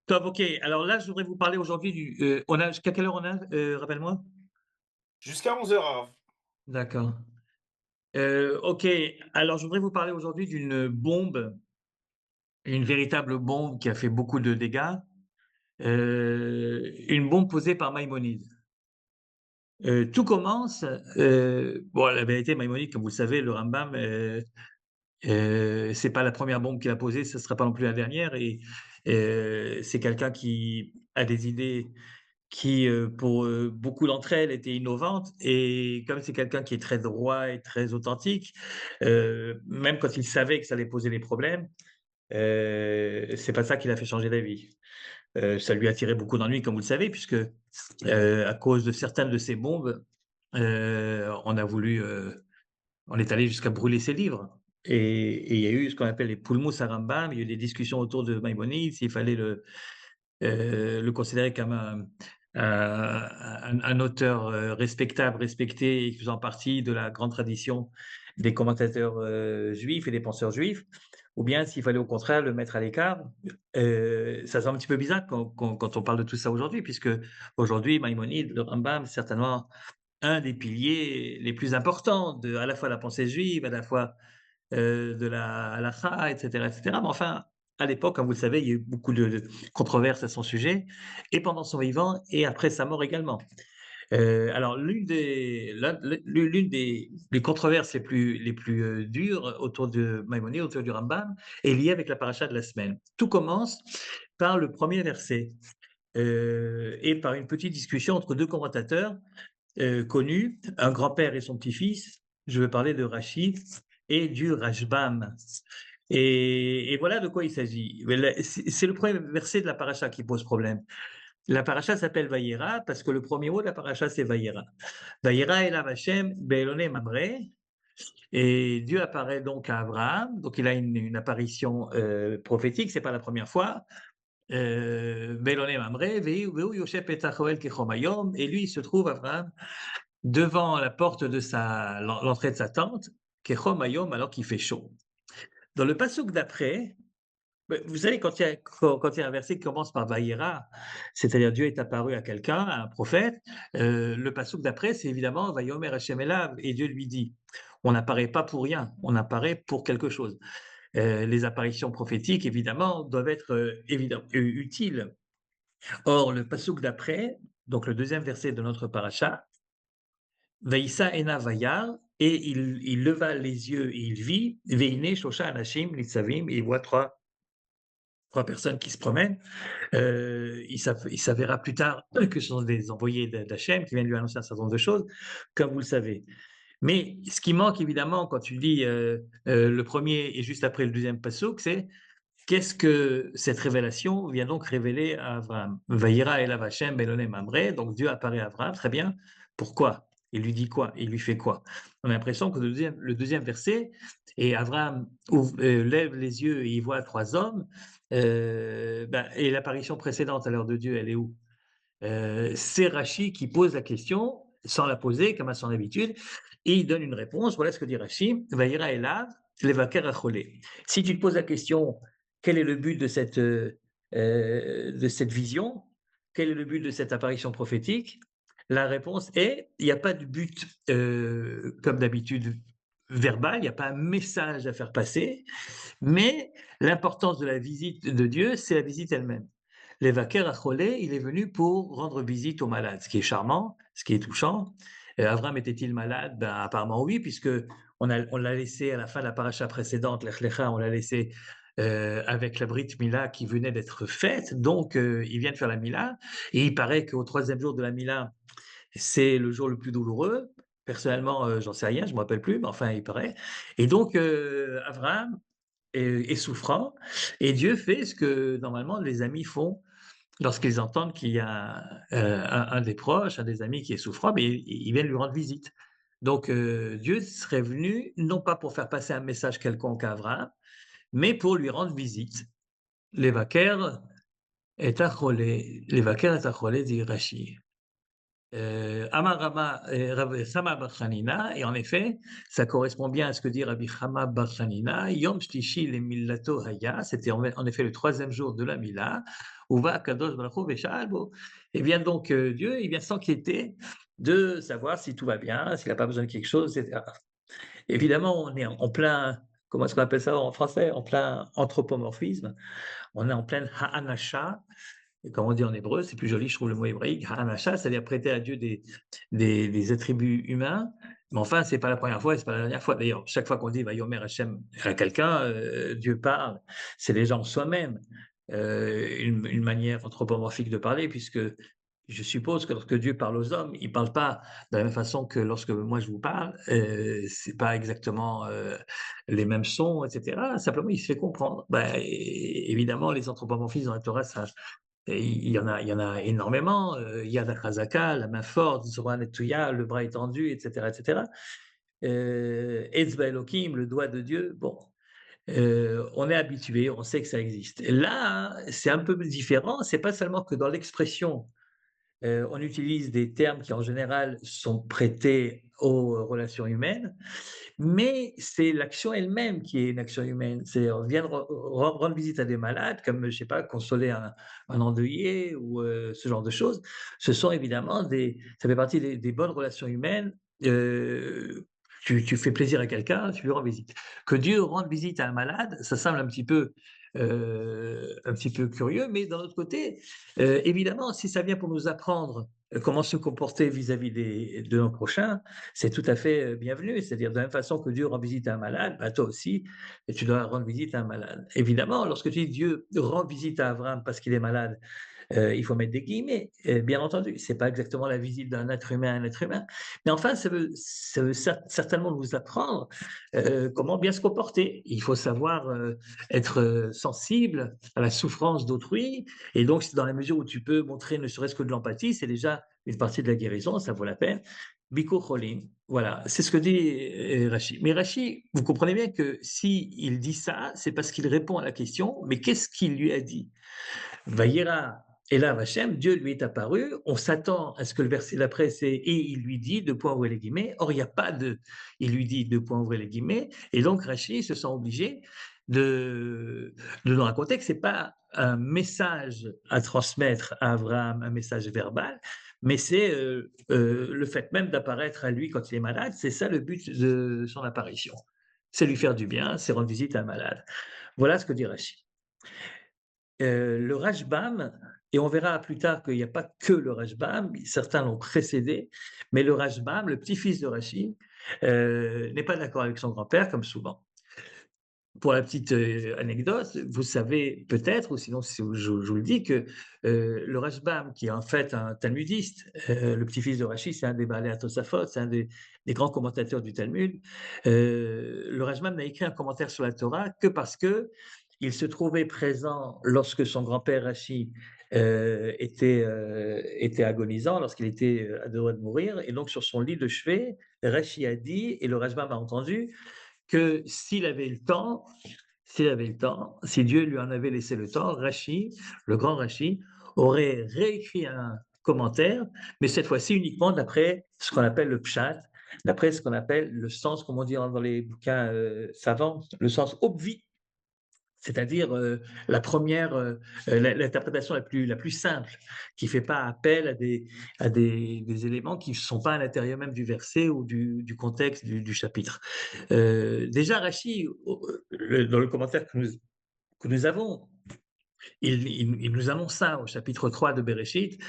Top, OK. Alors là, je voudrais vous parler aujourd'hui on a jusqu'à quelle heure on a, rappelle-moi? Jusqu'à 11h. D'accord. OK. Alors je voudrais vous parler aujourd'hui d'une bombe, une véritable bombe qui a fait beaucoup de dégâts, une bombe posée par Maïmonide. Tout commence, bon, la vérité, Maïmonide, comme vous le savez, le Rambam, c'est pas la première bombe qu'il a posée, ce ne sera pas non plus la dernière et c'est quelqu'un qui a des idées qui, pour, beaucoup d'entre elles étaient innovantes et comme c'est quelqu'un qui est très droit et très authentique, même quand il savait que ça allait poser des problèmes, c'est pas ça qui l'a fait changer d'avis. Ça lui a tiré beaucoup d'ennuis comme vous le savez puisque, à cause de certaines de ces bombes, on a voulu, on est allé jusqu'à brûler ses livres et il y a eu ce qu'on appelle les pulmus à Rambam, il y a eu des discussions autour de Maïmonide, s'il fallait le considérer comme un auteur, respectable, respecté et faisant partie de la grande tradition des commentateurs, juifs et des penseurs juifs, ou bien s'il fallait au contraire le mettre à l'écart. Ça semble un petit peu bizarre quand on parle de tout ça aujourd'hui, puisque aujourd'hui Maïmonide, le Rambam, c'est certainement un des piliers les plus importants de à la fois la pensée juive, à la fois de la halakha, et cetera. Mais enfin, à l'époque, comme vous le savez, il y a eu beaucoup de controverses à son sujet, et pendant son vivant et après sa mort également. Alors l'une des controverses les plus, dures autour de Maïmonide, autour du Rambam, est liée avec la paracha de la semaine. Tout commence par le premier verset, et par une petite discussion entre 2 commentateurs, connus, un grand-père et son petit-fils. Je veux parler de Rachid et du Rajbam. Et voilà de quoi il s'agit. C'est le premier verset de la paracha qui pose problème. La paracha s'appelle Vayera parce que le premier mot de la paracha, c'est Vayera. Vayera elav Hashem be'elonei mamre, et Dieu apparaît donc à Abraham, donc il a une apparition, prophétique, c'est pas la première fois. Be'elonei mamre vehu yosef petach Ohel kechom hayom, et lui, il se trouve, Abraham, devant la porte de l'entrée de sa tente, Kechom Hayom, alors qu'il fait chaud. Dans le passouk d'après, vous savez, quand il y a un verset qui commence par Vayera, c'est-à-dire Dieu est apparu à quelqu'un, à un prophète, le passouk d'après, c'est évidemment Vayomer Hashem Elav, et Dieu lui dit. On n'apparaît pas pour rien, on apparaît pour quelque chose. Les apparitions prophétiques, évidemment, doivent être utiles. Or, le passouk d'après, donc le deuxième verset de notre paracha, Vaïssa ena vayar, et il leva les yeux et il vit, Veine shosha anashim nitzavim, et il voit trois personnes qui se promènent. Il s'avéra plus tard que ce sont des envoyés d'Hachem qui viennent lui annoncer un certain nombre de choses, comme vous le savez. Mais ce qui manque évidemment quand tu lis le premier et juste après le deuxième passouk, c'est qu'est-ce que cette révélation vient donc révéler à Abraham? Vayera elav Hashem belonem mamre, donc Dieu apparaît à Abraham, très bien. Pourquoi? Il lui dit quoi? Il lui fait quoi? On a l'impression que le deuxième verset, et Abraham lève les yeux et il voit trois hommes, et l'apparition précédente à l'heure de Dieu, elle est où? C'est Rachi qui pose la question, sans la poser, comme à son habitude, et il donne une réponse. Voilà ce que dit Rachi: Vayera elav levaker acholé. Si tu te poses la question, quel est le but de cette vision? Quel est le but de cette apparition prophétique? La réponse est, il n'y a pas de but, comme d'habitude, verbal, il n'y a pas un message à faire passer, mais l'importance de la visite de Dieu, c'est la visite elle-même. L'évaquer à Cholé, il est venu pour rendre visite aux malades, ce qui est charmant, ce qui est touchant. Avram était-il malade? Ben, apparemment oui, puisque on l'a laissé à la fin de la paracha précédente, Lech Lecha, on l'a laissé avec la Brit Mila qui venait d'être faite, donc il vient de faire la Mila, et il paraît qu'au troisième jour de la Mila, c'est le jour le plus douloureux. Personnellement, j'en sais rien, je me rappelle plus, mais enfin, il paraît. Et donc, Abraham est souffrant, et Dieu fait ce que normalement les amis font lorsqu'ils entendent qu'il y a un des proches, un des amis qui est souffrant, mais ils viennent lui rendre visite. Donc, Dieu serait venu, non pas pour faire passer un message quelconque à Abraham, mais pour lui rendre visite. L'évaquer est acholé, l'évaquer est acholé, dit Rachi. Amar Rama, Rav Chama bar Chanina, et en effet, ça correspond bien à ce que dit Rabbi Chama bar Chanina, Yom Shlishi le Millato Haya, c'était en effet le troisième jour de la Mila, Uva Kadosh Baruch Hu Vesha'al Bo. Et bien donc, Dieu, il vient s'inquiéter de savoir si tout va bien, s'il n'a pas besoin de quelque chose, etc. Évidemment, on est en plein, comment est-ce qu'on appelle ça en français? En plein anthropomorphisme, on est en pleine Ha'anasha, et comme on dit en hébreu, c'est plus joli, je trouve le mot hébraïque, Ha'anasha, c'est-à-dire prêter à Dieu des attributs humains. Mais enfin, c'est pas la première fois et c'est pas la dernière fois. D'ailleurs, chaque fois qu'on dit Vayomer Hachem à quelqu'un, Dieu parle, c'est déjà en soi-même une manière anthropomorphique de parler, puisque je suppose que lorsque Dieu parle aux hommes, il ne parle pas de la même façon que lorsque moi je vous parle. C'est pas exactement les mêmes sons, etc. Simplement, il se fait comprendre. Ben, évidemment, les anthropomorphismes dans la Torah, ça, et il y en a énormément. Yad HaChazaka, la main forte, Zorah Netouya, le bras étendu, etc., etc. Etzba Elohim, le doigt de Dieu. Bon, on est habitué, on sait que ça existe. Et là, c'est un peu différent. C'est pas seulement que dans l'expression, on utilise des termes qui en général sont prêtés aux relations humaines, mais c'est l'action elle-même qui est une action humaine. C'est on vient de rendre visite à des malades, comme je sais pas, consoler un endeuillé ou ce genre de choses. Ce sont évidemment ça fait partie des bonnes relations humaines. Tu fais plaisir à quelqu'un, tu lui rends visite. Que Dieu rende visite à un malade, ça semble un petit peu curieux, mais d'un autre côté, évidemment, si ça vient pour nous apprendre comment se comporter vis-à-vis de nos prochains, c'est tout à fait bienvenu. C'est-à-dire, de la même façon que Dieu rend visite à un malade, bah, toi aussi, et tu dois rendre visite à un malade. Évidemment, lorsque tu dis Dieu rend visite à Abraham parce qu'il est malade, il faut mettre des guillemets, bien entendu. C'est pas exactement la visite d'un être humain à un être humain. Mais enfin, ça veut certainement nous apprendre comment bien se comporter. Il faut savoir être sensible à la souffrance d'autrui. Et donc, dans la mesure où tu peux montrer ne serait-ce que de l'empathie, c'est déjà une partie de la guérison, ça vaut la peine. Biko Cholim, voilà, c'est ce que dit Rachi. Mais Rachi, vous comprenez bien que si il dit ça, c'est parce qu'il répond à la question, mais qu'est-ce qu'il lui a dit? Vaïra, et là, Hachem, Dieu lui est apparu. On s'attend à ce que le verset d'après, c'est et il lui dit, deux points ouvrez les guillemets. Or, il n'y a pas de il lui dit, deux points ouvrez les guillemets. Et donc, Rachid se sent obligé de nous raconter que ce n'est pas un message à transmettre à Abraham, un message verbal, mais c'est le fait même d'apparaître à lui quand il est malade. C'est ça le but de son apparition. C'est lui faire du bien, c'est rendre visite à un malade. Voilà ce que dit Rachid. Le Rashbam, et on verra plus tard qu'il n'y a pas que le Rashbam, certains l'ont précédé, mais le Rashbam, le petit-fils de Rachi, n'est pas d'accord avec son grand-père, comme souvent. Pour la petite anecdote, vous savez peut-être, ou sinon je vous le dis, que le Rashbam, qui est en fait un talmudiste, le petit-fils de Rachi, c'est un des Baalei Tosafot, c'est un des grands commentateurs du Talmud. Le Rashbam n'a écrit un commentaire sur la Torah que parce que il se trouvait présent lorsque son grand-père Rachi était agonisant, lorsqu'il était à deux doigts de mourir, et donc sur son lit de chevet, Rachi a dit, et le Rashbam a entendu, que s'il avait le temps, si Dieu lui en avait laissé le temps, Rachi, le grand Rachi, aurait réécrit un commentaire, mais cette fois-ci uniquement d'après ce qu'on appelle le pshat, d'après ce qu'on appelle le sens, comme on dit dans les bouquins savants, le sens obvi, c'est-à-dire la première, l'interprétation la plus simple, qui ne fait pas appel des éléments qui ne sont pas à l'intérieur même du verset ou du contexte du chapitre. Déjà, Rachi, dans le commentaire que nous avons, il nous annonce ça au chapitre 3 de Bereshit,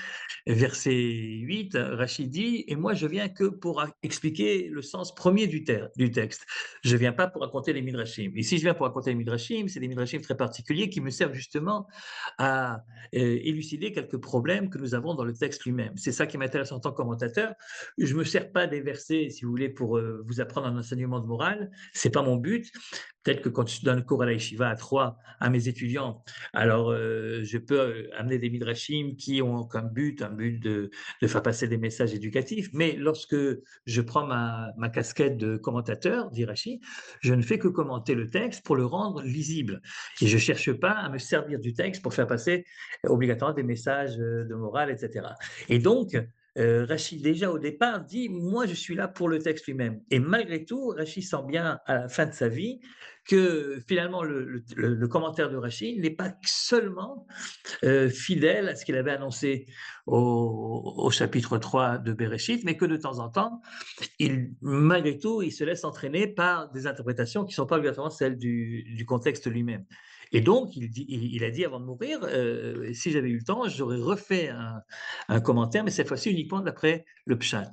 verset 8, Rachid dit, et moi je viens que pour expliquer le sens premier du texte. Je viens pas pour raconter les midrashim. Et si je viens pour raconter les midrashim, c'est des midrashim très particuliers qui me servent justement à élucider quelques problèmes que nous avons dans le texte lui-même. C'est ça qui m'intéresse en tant que commentateur. Je me sers pas des versets, si vous voulez, pour vous apprendre un enseignement de morale. C'est pas mon but. Peut-être que quand je donne le cours à la yeshiva à 3 à mes étudiants, alors je peux amener des midrashim qui ont comme but un but de faire passer des messages éducatifs, mais lorsque je prends ma casquette de commentateur, dit Rachi, je ne fais que commenter le texte pour le rendre lisible. Et je ne cherche pas à me servir du texte pour faire passer obligatoirement des messages de morale, etc. Et donc, Rachi déjà au départ dit: «Moi je suis là pour le texte lui-même» et malgré tout, Rachi sent bien à la fin de sa vie que finalement le commentaire de Rachi n'est pas seulement, fidèle à ce qu'il avait annoncé au chapitre 3 de Bereshit, mais que de temps en temps, malgré tout, il se laisse entraîner par des interprétations qui ne sont pas obligatoirement celles du contexte lui-même. Et donc, il a dit avant de mourir, si j'avais eu le temps, j'aurais refait un commentaire, mais cette fois-ci uniquement d'après le Pshat.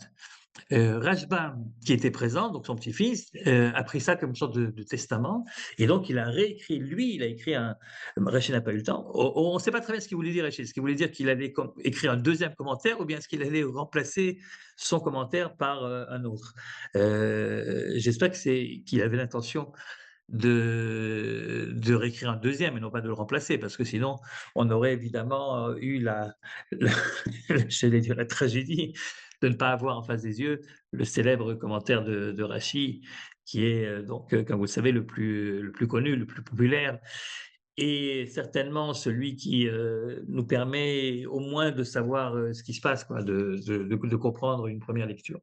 Rashbam, qui était présent, donc son petit-fils, a pris ça comme une sorte de testament, et donc il a réécrit, lui, il a écrit un. Rachid n'a pas eu le temps. On ne sait pas très bien ce qu'il voulait dire, Rachid. Ce qu'il voulait dire qu'il allait écrire un deuxième commentaire, ou bien est-ce qu'il allait remplacer son commentaire par un autre. J'espère qu'il avait l'intention de réécrire un deuxième et non pas de le remplacer, parce que sinon, on aurait évidemment eu la, j'allais dire la tragédie de ne pas avoir en face des yeux le célèbre commentaire de Rachi, qui est donc, comme vous le savez, le plus connu, le plus populaire, et certainement celui qui nous permet au moins de savoir ce qui se passe, quoi, de comprendre une première lecture.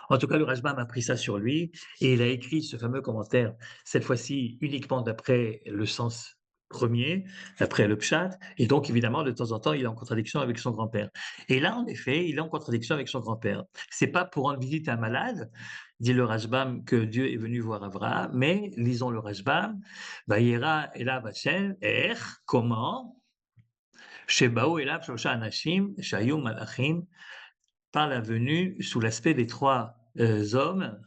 En tout cas, le Rajbam a pris ça sur lui et il a écrit ce fameux commentaire, cette fois-ci uniquement d'après le sens premier, d'après le Pshat, et donc évidemment, de temps en temps, il est en contradiction avec son grand-père. Et là, en effet, il est en contradiction avec son grand-père. C'est pas pour rendre visite à un malade, dit le Rajbam, que Dieu est venu voir Abraham, mais lisons le Rajbam, Vayera elav Hashem, comment? Shebao elav shlosha anashim, shayu malachim, par la venue sous l'aspect des trois hommes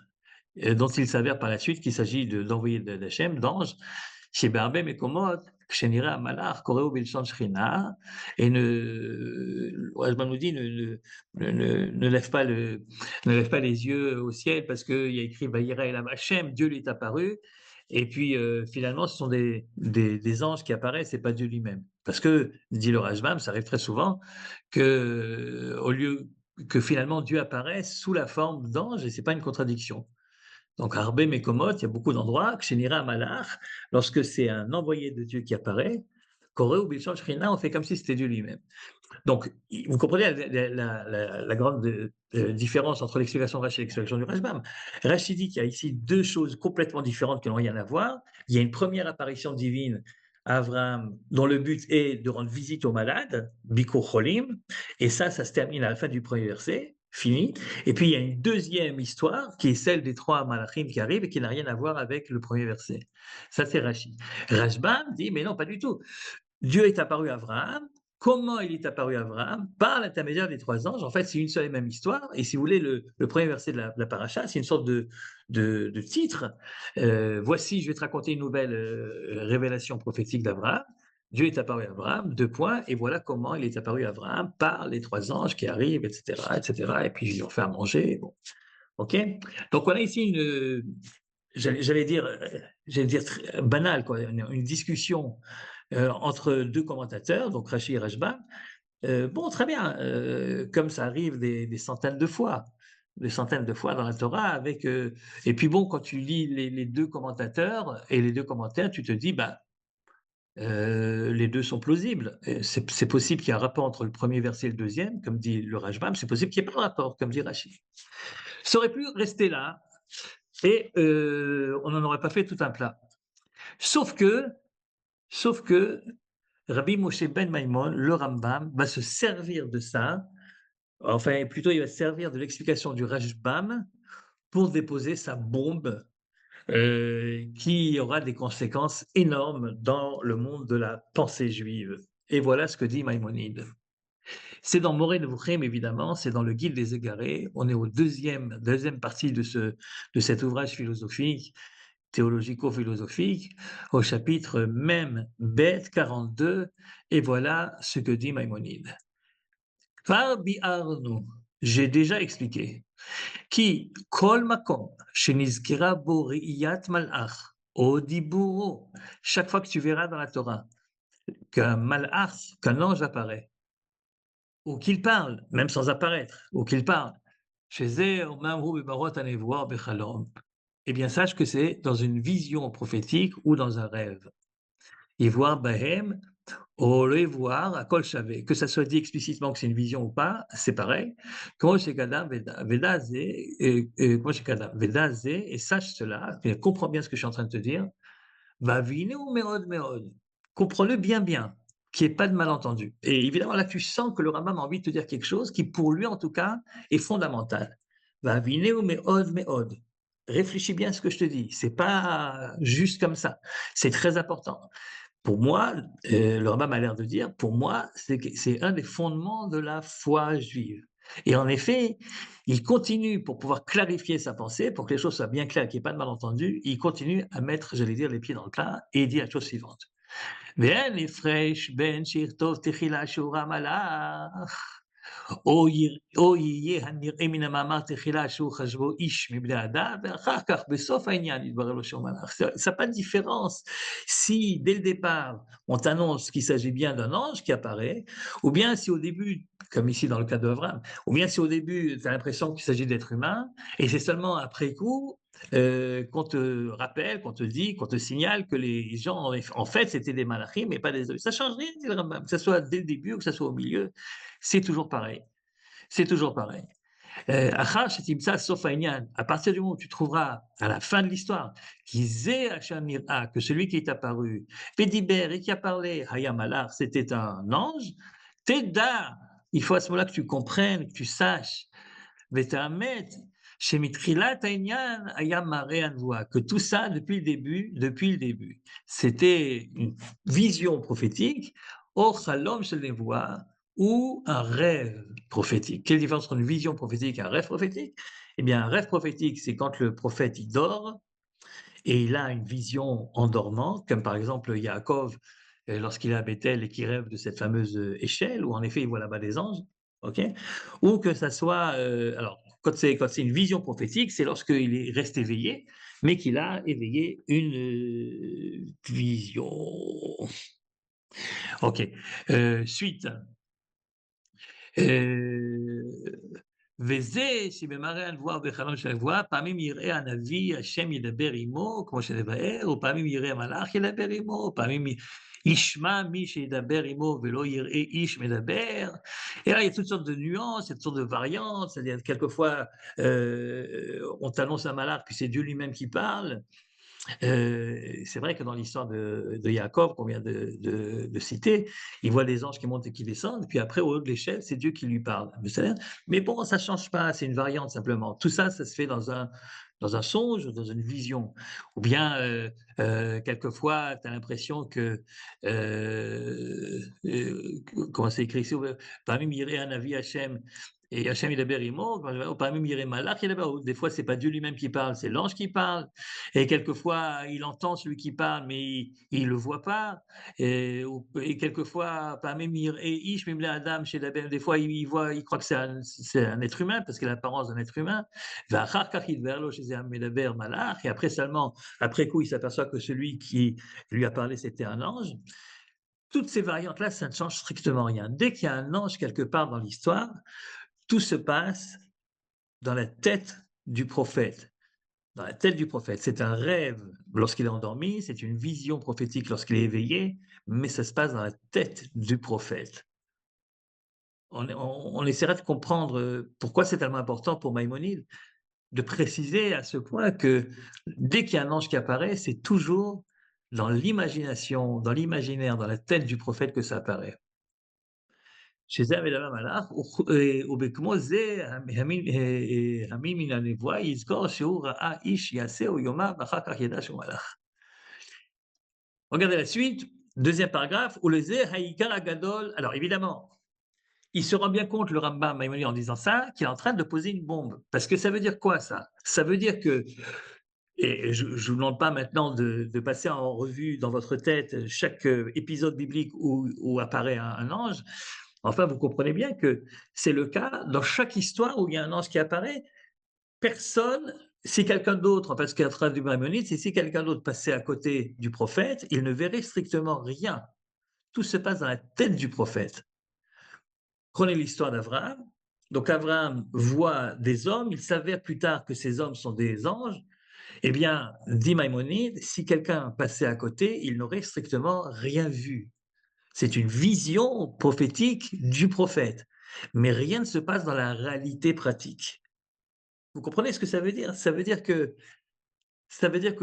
dont il s'avère par la suite qu'il s'agit d'envoyés d'Hachem, d'anges, chez Berbem et Komod, Kshenira Malach, Koreo Bilshan Shrina, et Rajban nous dit, ne lève pas ne lève pas les yeux au ciel parce qu'il y a écrit Vayira Elam Hachem, Dieu lui est apparu, et puis finalement ce sont des anges qui apparaissent et pas Dieu lui-même. Parce que, dit le Rajbam, ça arrive très souvent, que au lieu que finalement Dieu apparaisse sous la forme d'ange, et c'est pas une contradiction. Donc, Arbe Mekomot, il y a beaucoup d'endroits, Kshenira Malach, lorsque c'est un envoyé de Dieu qui apparaît, Koré ou Bilshan Shrina, on fait comme si c'était Dieu lui-même. Donc, vous comprenez la grande différence entre l'explication de Rashi et l'explication du Rashbam. Rashi dit qu'il y a ici deux choses complètement différentes qui n'ont rien à voir. Il y a une première apparition divine à Abraham, dont le but est de rendre visite aux malades, Bikur Cholim, et ça se termine à la fin du premier verset, fini. Et puis il y a une deuxième histoire qui est celle des trois malachim qui arrivent et qui n'a rien à voir avec le premier verset. Ça, c'est Rashi. Rashbam dit, mais non, pas du tout. Dieu est apparu à Abraham. Comment il est apparu à Abraham? Par l'intermédiaire des trois anges. En fait, c'est une seule et même histoire. Et si vous voulez, le premier verset de la paracha, c'est une sorte de titre. Voici, je vais te raconter une nouvelle révélation prophétique d'Abraham. Dieu est apparu à Abraham, deux points, et voilà comment il est apparu à Abraham par les trois anges qui arrivent, etc., etc. Et puis, ils lui ont fait à manger. Bon. OK? Donc, on a ici j'allais dire, banale, quoi, une discussion entre deux commentateurs, donc Rashi et Rashbam. Bon, très bien, comme ça arrive des centaines de fois, dans la Torah, et puis bon, quand tu lis les deux commentateurs et les deux commentaires, tu te dis, bah, les deux sont plausibles. C'est possible qu'il y ait un rapport entre le premier verset et le deuxième, comme dit le Rashbam, c'est possible qu'il n'y ait pas de rapport, comme dit Rashi. Ça aurait pu rester là, et on n'en aurait pas fait tout un plat. Sauf que Rabbi Moshe Ben Maimon, le Rambam, va se servir de ça, enfin plutôt il va se servir de l'explication du Rashbam pour déposer sa bombe qui aura des conséquences énormes dans le monde de la pensée juive. Et voilà ce que dit Maïmonide. C'est dans Moreh Nevuchim, évidemment, c'est dans le Guide des Égarés. On est au deuxième partie de cet ouvrage philosophique, théologico-philosophique, au chapitre même Bet 42, et voilà ce que dit Maïmonide. Kvar bi'arnu, j'ai déjà expliqué, qui kol makom shenizkira bo re'iyat malach, o diburo, chaque fois que tu verras dans la Torah qu'un malach, qu'un ange apparaît, ou qu'il parle, même sans apparaître, ou qu'il parle, eh bien, sache que c'est dans une vision prophétique ou dans un rêve. Et voir Bahem, Au lieu de voir à Kol Shavé, que ça soit dit explicitement que c'est une vision ou pas, c'est pareil. Comment chez Kadam, Veda Zé, comment chez Kadam, Veda Zé, et sache cela, et comprends bien ce que je suis en train de te dire, va vine ou méod méod. Comprends-le bien, bien, qu'il n'y ait pas de malentendu. Et évidemment, là, tu sens que le Rambam a envie de te dire quelque chose qui, pour lui, en tout cas, est fondamental. Va vine ou méod méod. Réfléchis bien à ce que je te dis. C'est pas juste comme ça. C'est très important. Pour moi, le Rambam a l'air de dire, pour moi, c'est un des fondements de la foi juive. Et en effet, il continue pour pouvoir clarifier sa pensée, pour que les choses soient bien claires, qu'il n'y ait pas de malentendu, il continue à mettre, j'allais dire, les pieds dans le plat et il dit la chose suivante. ואין הפרש בין שיכתוב תחילה שהוא מלאך או יהיה הנראה מן המאמר תחילה שהוא חשבו איש מבני אדם, ואחר כך בסוף העניין יתברר לו שהוא מלאך. Ça n'a pas de différence si dès le départ on t'annonce qu'il s'agit bien d'un ange qui apparaît, ou bien si au début, comme ici dans le cas d'Avram, ou bien si au début tu as l'impression qu'il s'agit d'être humain, et c'est seulement après coup qu'on te rappelle, qu'on te dit, qu'on te signale que les gens, en fait, c'était des malachim, mais pas des hommes. Ça change rien, dit le Rambam, que ce soit dès le début ou que ce soit au milieu, c'est toujours pareil. C'est toujours pareil. Achar shetimtsa sof ha'inyan, à partir du moment où tu trouveras à la fin de l'histoire, qu'Izeh Hashem nir'a, que celui qui est apparu, Pédiber et qui a parlé, Hayam Alach, c'était un ange, Teda, il faut à ce moment-là que tu comprennes, que tu saches, Vetahamet, Shemitrilat ha'inyan, Hayam Mareh Anvoa, que tout ça, depuis le début, c'était une vision prophétique, Or Chalom Shel Nevoa, ou un rêve prophétique. Quelle différence entre une vision prophétique et un rêve prophétique? Eh bien, un rêve prophétique, c'est quand le prophète il dort et il a une vision en dormant, comme par exemple Yaakov lorsqu'il est à Bethel et qu'il rêve de cette fameuse échelle où en effet il voit là-bas des anges, ok? Ou que ça soit, alors quand c'est une vision prophétique, c'est lorsqu'il est resté éveillé, mais qu'il a éveillé une vision. Ok. Suite. וזה שבמראה הנבואה ובחלום של הנבואה, פעמים יראה הנביא השם ידבר עמו, כמו שנבאר, ופעמים יראה מלאך ידבר עמו, פעמים ישמע מי שידבר עמו ולא יראה איש מדבר. Et là, il y a toutes sortes de nuances, il y a toutes sortes de variantes, c'est-à-dire quelquefois on t'annonce un malach, puis c'est Dieu lui-même qui parle. C'est vrai que dans l'histoire de Jacob qu'on vient de citer, il voit des anges qui montent et qui descendent, puis après, au haut de l'échelle, c'est Dieu qui lui parle. Mais bon, ça ne change pas, c'est une variante simplement. Tout ça, ça se fait dans un songe, dans une vision. Ou bien, quelquefois, tu as l'impression que, comment c'est écrit ici, parmi Miré, un avis Hachem, et Hachem Yidaber Imo, parmi Miré Malach Yidaber, des fois, c'est pas Dieu lui-même qui parle, c'est l'ange qui parle. Et quelquefois, il entend celui qui parle, mais il le voit pas. Et quelquefois, Adam, chez des fois, il voit, il croit que c'est un être humain parce qu'il a l'apparence d'un être humain. Et après seulement, après coup, il s'aperçoit que celui qui lui a parlé, c'était un ange. Toutes ces variantes-là, ça ne change strictement rien. Dès qu'il y a un ange quelque part dans l'histoire, tout se passe dans la tête du prophète. Dans la tête du prophète. C'est un rêve lorsqu'il est endormi, c'est une vision prophétique lorsqu'il est éveillé, mais ça se passe dans la tête du prophète. On essaiera de comprendre pourquoi c'est tellement important pour Maïmonide de préciser à ce point que dès qu'il y a un ange qui apparaît, c'est toujours dans l'imagination, dans l'imaginaire, dans la tête du prophète que ça apparaît. שזה המדבר מלאך, ובכמו זה המין מן הנבואה יזכור שהוא ראה איש יעשהו יומם ואחר כך ידע שהוא מלאך. Regardez la suite, deuxième paragraphe, où le zé haïkar agadol. Alors évidemment, il se rend bien compte, le Rambam Maïmonide, en disant ça, qu'il est en train de poser une bombe. Parce que ça veut dire quoi ça? Ça veut dire que, et je ne vous demande pas maintenant de passer en revue dans votre tête chaque épisode biblique où apparaît un ange. Enfin, vous comprenez bien que c'est le cas dans chaque histoire où il y a un ange qui apparaît. Personne, si quelqu'un d'autre, parce qu'à travers du Maïmonide, c'est si quelqu'un d'autre passait à côté du prophète, il ne verrait strictement rien. Tout se passe dans la tête du prophète. Prenez l'histoire d'Abraham. Donc Abraham voit des hommes, il s'avère plus tard que ces hommes sont des anges. Eh bien, dit Maïmonide, si quelqu'un passait à côté, il n'aurait strictement rien vu. C'est une vision prophétique du prophète, mais rien ne se passe dans la réalité pratique. Vous comprenez ce que ça veut dire? Ça veut dire que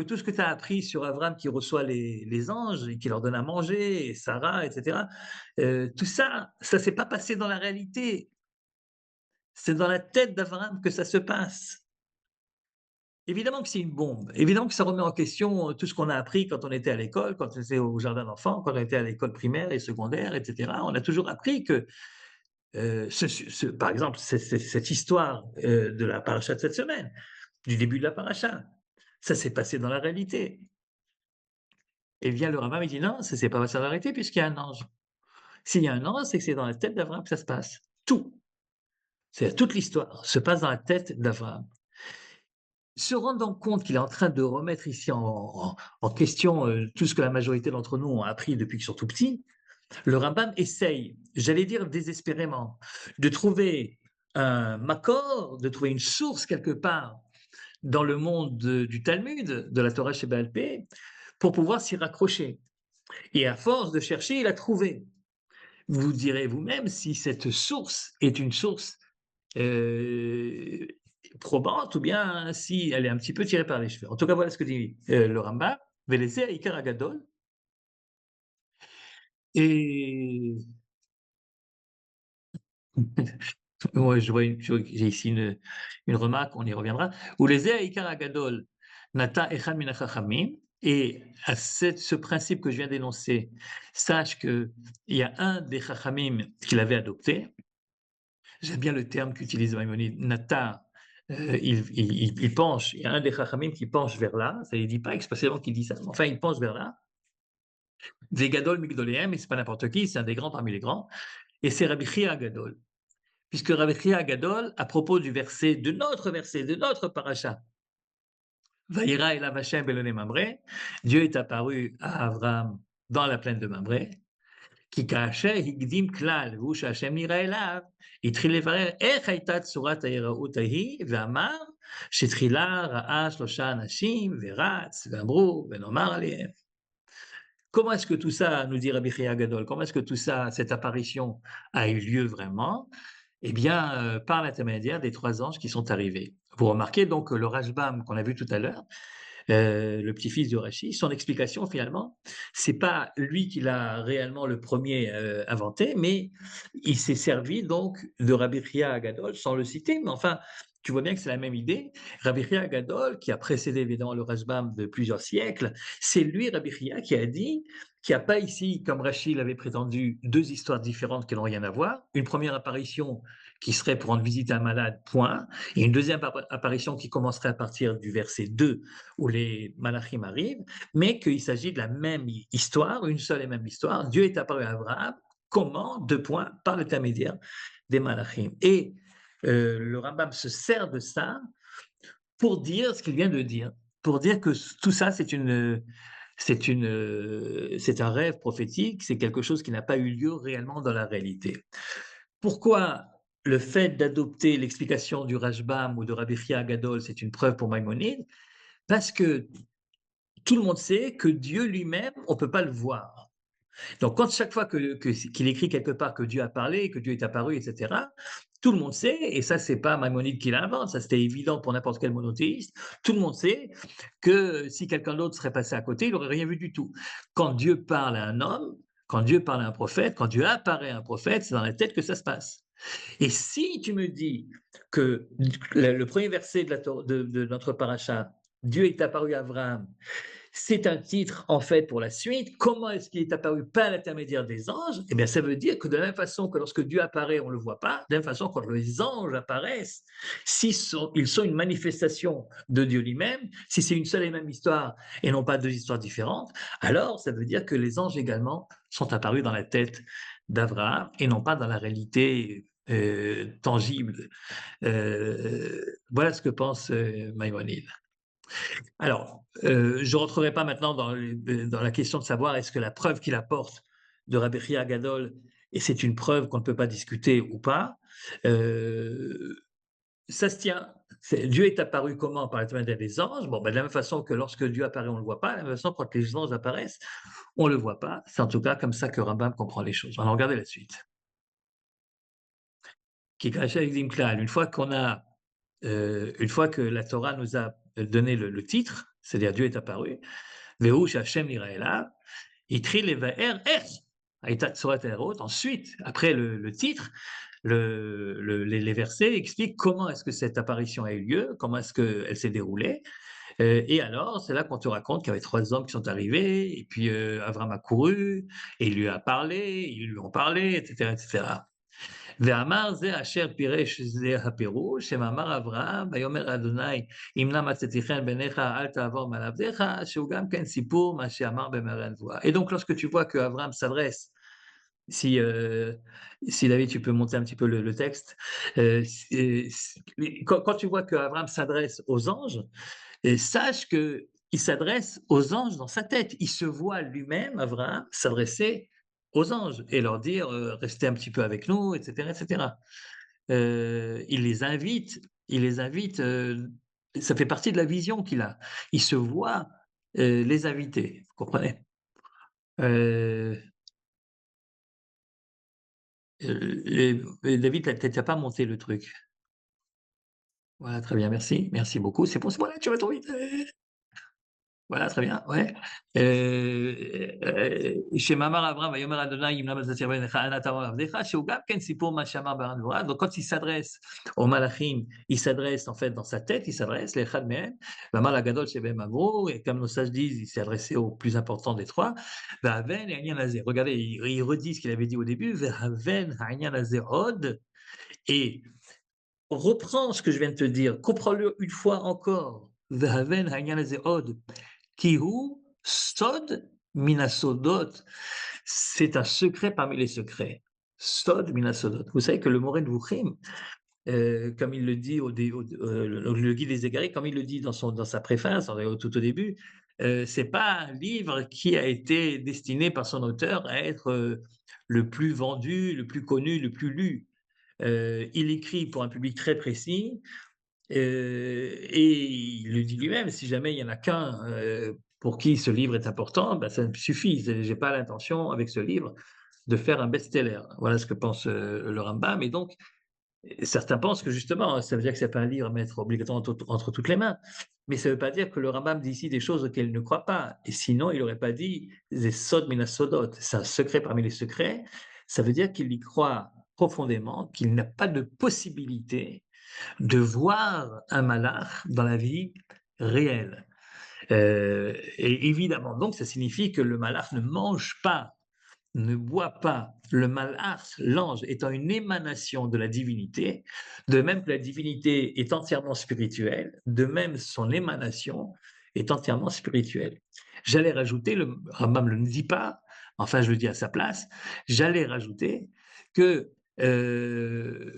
tout ce que tu as appris sur Abraham qui reçoit les anges et qui leur donne à manger et Sarah et cetera, tout ça, ça s'est pas passé dans la réalité. C'est dans la tête d'Abraham que ça se passe. Évidemment que c'est une bombe. Évidemment que ça remet en question, tout ce qu'on a appris quand on était à l'école, quand on était au jardin d'enfants, quand on était à l'école primaire et secondaire et cetera. On a toujours appris que, par exemple, cette histoire, de la paracha de cette semaine, du début de la paracha, ça s'est passé dans la réalité. Et vient le rabbin, il dit: «Non, ça s'est pas passé dans la réalité puisqu'il y a un ange». S'il y a un ange, c'est que c'est dans la tête d'Abraham que ça se passe. Tout, c'est toute l'histoire se passe dans la tête d'Abraham. Se rendant compte qu'il est en train de remettre ici en question, tout ce que la majorité d'entre nous ont appris depuis qu'ils sont tout petits, le Rambam essaye, j'allais dire désespérément, de trouver un makor, de trouver une source quelque part dans le monde du Talmud, de la Torah Sheba'al Peh, pour pouvoir s'y raccrocher. Et à force de chercher, il a trouvé. Vous direz vous-même si cette source est une source euh, probante ou bien si elle est un petit peu tirée par les cheveux. En tout cas, voilà ce que dit le Rambam, Velese Ikar Agadol. Et ouais, j'ai ici une remarque, on y reviendra. Ou les Ikar Agadol, Nata Echad Min HaChachamim. Et à ce principe que je viens d'énoncer, sache qu'il y a un des Chachamim qui l'avait adopté. J'aime bien le terme qu'utilise Maïmonide, Nata, il penche, il y a un des Chachamim qui penche vers là, ça ne dit pas expressément qu'il dit ça, mais enfin il penche vers là. Vegadol Migdoléem, et c'est pas n'importe qui, c'est un des grands parmi les grands, et c'est Rabbi Chia Gadol. Puisque Rabbi Chia Gadol, à propos du verset, de notre paracha, Vaïra et la Vachem Belone Mamré, Dieu est apparu à Abraham dans la plaine de Mamré, כי כאשר הקדים כלל, והוא שהשם נראה אליו, התחיל לברר איך הייתה צורת ההיראות ההיא, ואמר שתחילה ראה 3 אנשים, ורץ, ואמרו, ונאמר עליהם. Comment est-ce que tout ça, nous dit Rabbi Chia Gadol, comment est-ce que tout ça, cette apparition a eu lieu vraiment? Eh bien, par l'intermédiaire des 3 anges qui sont arrivés. Vous remarquez donc le Rashbam qu'on a vu tout à l'heure, le petit-fils de Rachi, son explication finalement, c'est pas lui qui l'a réellement le premier inventé, mais il s'est servi donc de Rabbi Chia Agadol sans le citer, mais enfin, tu vois bien que c'est la même idée. Rabbi Chia Agadol, qui a précédé évidemment le Rashbam de plusieurs siècles, c'est lui, Rabbi Chia, qui a dit qu'il n'y a pas ici, comme Rachi l'avait prétendu, 2 histoires différentes qui n'ont rien à voir. Une première apparition qui serait pour rendre visite à un malade, point, et une deuxième apparition qui commencerait à partir du verset 2 où les malachim arrivent, mais qu'il s'agit de la même histoire, une seule et même histoire. Dieu est apparu à Abraham. Comment? 2 points, par l'intermédiaire des malachim. Et le Rambam se sert de ça pour dire ce qu'il vient de dire, pour dire que tout ça, c'est un rêve prophétique, c'est quelque chose qui n'a pas eu lieu réellement dans la réalité. Pourquoi le fait d'adopter l'explication du Rashbam ou de Rabbi Chia Gadol, c'est une preuve pour Maïmonide? Parce que tout le monde sait que Dieu lui-même, on ne peut pas le voir. Donc, quand chaque fois qu'il écrit quelque part que Dieu a parlé, que Dieu est apparu, etc., tout le monde sait, et ça, c'est pas Maïmonide qui l'invente, ça c'était évident pour n'importe quel monothéiste, tout le monde sait que si quelqu'un d'autre serait passé à côté, il n'aurait rien vu du tout. Quand Dieu parle à un homme, quand Dieu parle à un prophète, quand Dieu apparaît à un prophète, c'est dans la tête que ça se passe. Et si tu me dis que le premier verset de notre paracha, Dieu est apparu à Abraham, c'est un titre en fait pour la suite. Comment est-ce qu'il est apparu par l'intermédiaire des anges? Eh bien, ça veut dire que de la même façon que lorsque Dieu apparaît, on ne le voit pas, de la même façon quand les anges apparaissent, ils sont une manifestation de Dieu lui-même, si c'est une seule et même histoire et non pas deux histoires différentes, alors ça veut dire que les anges également sont apparus dans la tête d'Abraham et non pas dans la réalité tangible. Voilà ce que pense Maïmonide. Alors, je ne rentrerai pas maintenant dans la question de savoir est-ce que la preuve qu'il apporte de Rabbi Chia Gadol, et c'est une preuve qu'on ne peut pas discuter ou pas, ça se tient. Dieu est apparu comment? Par l'intermédiaire des anges. Bon, ben, de la même façon que lorsque Dieu apparaît, on ne le voit pas, de la même façon, quand les anges apparaissent, on ne le voit pas. C'est en tout cas comme ça que Rambam comprend les choses. Alors regardez la suite. Qui une fois que la Torah nous a donné le titre, c'est-à-dire Dieu est apparu, Vehu Hashem ira Itri levaer Aïtat Tzorat Aérot. Ensuite, après le titre, les versets expliquent comment est-ce que cette apparition a eu lieu, comment est-ce qu'elle s'est déroulée. Et alors, c'est là qu'on te raconte qu'il y avait trois hommes qui sont arrivés, et puis Avram a couru, et il lui a parlé, ils lui ont parlé, etc., etc. ואמר זה אשר פירש זה הפירוש, שמאמר אברהם, ויאמר אדוני, אם למה מצאתי חן בעיניך, אל תעבור מעל עבדיך, שהוא גם כן סיפור מה שאמר במראה הנבואה. Et donc, lorsque tu vois que Abraham s'adresse, si, si David, tu peux monter un petit peu le texte, quand tu vois que Abraham s'adresse aux anges, sache que il s'adresse aux anges dans sa tête. Il se voit lui-même, Abraham, s'adresser aux anges et leur dire restez un petit peu avec nous, etc., etc. Il les invite. Ça fait partie de la vision qu'il a. Il se voit les inviter. Vous comprenez? Euh, David, tu n'as pas monté le truc. Voilà, très bien, merci. Merci beaucoup. C'est bon, là, tu vas trop vite. Voilà, très bien, ouais. Shemamar Avraham vayomer Adonai im lama tzatzir beinecha ana tavo avdecha, שהוא גם כן סיפור מה שאמר ברנבואה. Donc quand il s'adresse aux malachim, il s'adresse en fait dans sa tête, il s'adresse לאחד מהם, ואמר לגדול שבהם אמרו, et comme nos sages disent, il s'est adressé au plus important des trois, והבן העניין הזה. Regardez, il redit ce qu'il avait dit au début, והבן העניין הזה עוד, et reprends ce que je viens de te dire, comprends-le une fois encore, והבן העניין הזה עוד. Kihu Sod Minasodot, c'est un secret parmi les secrets. Sod Minasodot. Vous savez que le Moré de Vuchim, comme il le dit le guide des égarés, comme il le dit dans sa préface, tout au début, c'est pas un livre qui a été destiné par son auteur à être le plus vendu, le plus connu, le plus lu. Il écrit pour un public très précis, et il le dit lui-même, si jamais il y en a qu'un pour qui ce livre est important, ben ça me suffit. J'ai pas l'intention avec ce livre de faire un best-seller. Voilà ce que pense le Rambam. Et donc, certains pensent que justement, ça veut dire que c'est pas un livre à mettre obligatoirement entre toutes les mains. Mais ça ne veut pas dire que le Rambam dit ici des choses auxquelles il ne croit pas. Et sinon, il n'aurait pas dit des sod mina sodot. C'est un secret parmi les secrets. Ça veut dire qu'il y croit profondément, qu'il n'a pas de possibilité de voir un malach dans la vie réelle. Et évidemment, donc, ça signifie que le malach ne mange pas, ne boit pas. Le malach, l'ange, étant une émanation de la divinité, de même que la divinité est entièrement spirituelle, de même son émanation est entièrement spirituelle. J'allais rajouter, le Rambam ne le dit pas, enfin je le dis à sa place, j'allais rajouter que le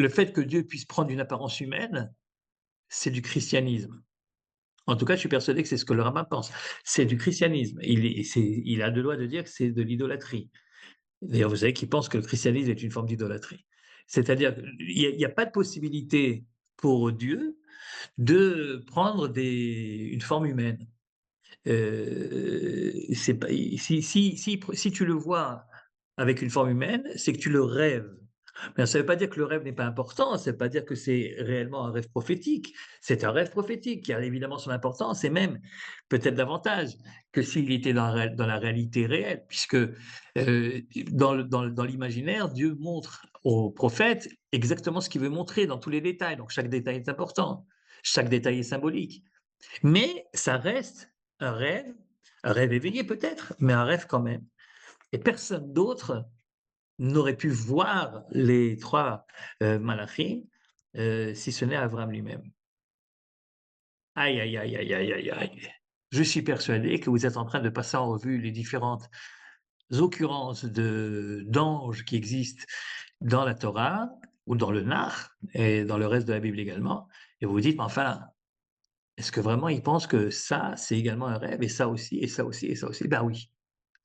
fait que Dieu puisse prendre une apparence humaine, c'est du christianisme. En tout cas, je suis persuadé que c'est ce que le rabbin pense. C'est du christianisme. Il a le droit de dire que c'est de l'idolâtrie. D'ailleurs, vous savez qu'il pense que le christianisme est une forme d'idolâtrie. C'est-à-dire qu'il n'y a pas de possibilité pour Dieu de prendre une forme humaine. C'est pas, si tu le vois avec une forme humaine, c'est que tu le rêves. Mais ça ne veut pas dire que le rêve n'est pas important, ça ne veut pas dire que c'est réellement un rêve prophétique. C'est un rêve prophétique qui a évidemment son importance et même peut-être davantage que s'il était dans la réalité réelle, puisque dans l'imaginaire, Dieu montre aux prophètes exactement ce qu'il veut montrer dans tous les détails. Donc chaque détail est important, chaque détail est symbolique. Mais ça reste un rêve éveillé peut-être, mais un rêve quand même. Et personne d'autre n'aurait pu voir les trois malachim si ce n'est Avram lui-même. Aïe, aïe, aïe, aïe, aïe, aïe, aïe. Je suis persuadé que vous êtes en train de passer en revue les différentes occurrences d'anges qui existent dans la Torah ou dans le Nach et dans le reste de la Bible également. Et vous vous dites, mais enfin, est-ce que vraiment ils pensent que ça, c'est également un rêve, et ça aussi, et ça aussi, et ça aussi? Ben oui,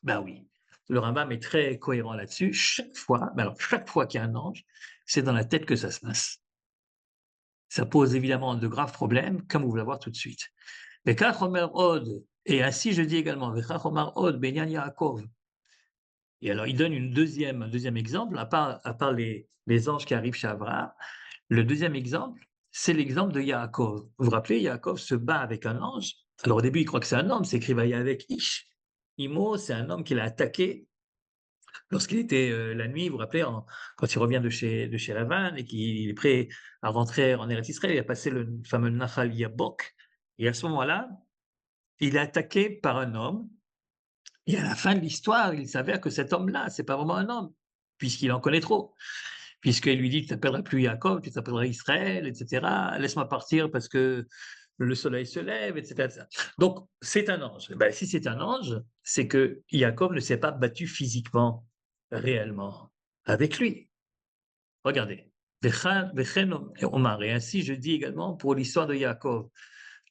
ben oui. Le Rambam est très cohérent là-dessus. Chaque fois, ben alors chaque fois qu'il y a un ange, c'est dans la tête que ça se passe. Ça pose évidemment de graves problèmes, comme vous allez voir tout de suite. וכך אומר עוד, et ainsi je dis également, וכך אומר עוד בעניין Yaakov. Et alors il donne un deuxième exemple, à part les anges qui arrivent chez Abraham, le deuxième exemple, c'est l'exemple de Yaakov. Vous vous rappelez, Yaakov se bat avec un ange. Alors au début, il croit que c'est un homme, c'est écrit avec Ish. Imo, c'est un homme qu'il a attaqué lorsqu'il était la nuit, vous vous rappelez, quand il revient de chez Lavan et qu'il est prêt à rentrer en Eretz Israël, il a passé le fameux Nahal Yabok. Et à ce moment-là, il est attaqué par un homme. Et à la fin de l'histoire, il s'avère que cet homme-là, c'est pas vraiment un homme, puisqu'il en connaît trop. Puisqu'il lui dit: «Tu t'appelleras plus Jacob, tu t'appelleras Israël, et cetera. Laisse-moi partir parce que le soleil se lève, et cetera, et cetera». Donc, c'est un ange. Ben, si c'est un ange, c'est que Jacob ne s'est pas battu physiquement, réellement, avec lui. Regardez. Vechen Omar. Et ainsi, je dis également pour l'histoire de Jacob,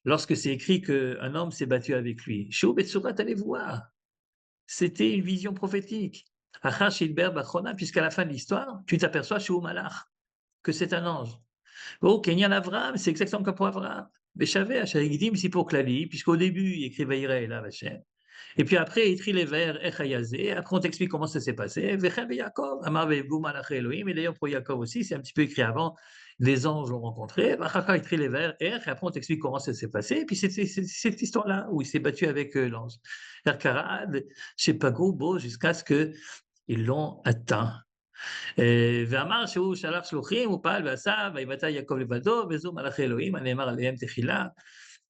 lorsque c'est écrit qu'un homme s'est battu avec lui. Shou Betsurat, allez voir. C'était une vision prophétique. Achar Shilber Bachrona, puisqu'à la fin de l'histoire, tu t'aperçois chez Malach que c'est un ange. Oh, Kenyan Avram, c'est exactement comme pour Avram. Béchavé, Acharigidim, c'est pour Klali, puisqu'au début, il écrit Vaïre, là, Vachem. Et puis après, il écrit les vers Echayazé. Après, on t'explique comment ça s'est passé. Vechem Yaakov, Amar Ve'evgou Malach Elohim. Et d'ailleurs, pour Yaakov aussi, c'est un petit peu écrit avant. Les anges l'ont rencontré. Vachaka écrit les vers Ech. Et après, on t'explique comment ça s'est passé. Et puis, c'est cette histoire-là où il s'est battu avec l'ange. Erkarad, chez Pagou, beau, jusqu'à ce qu'ils l'ont atteint. ואמר שהוא שלח שלוחים, הוא פעל ועשה, ויבטא יעקב לבדו, וזו מלאכי אלוהים, הנאמר עליהם תחילה.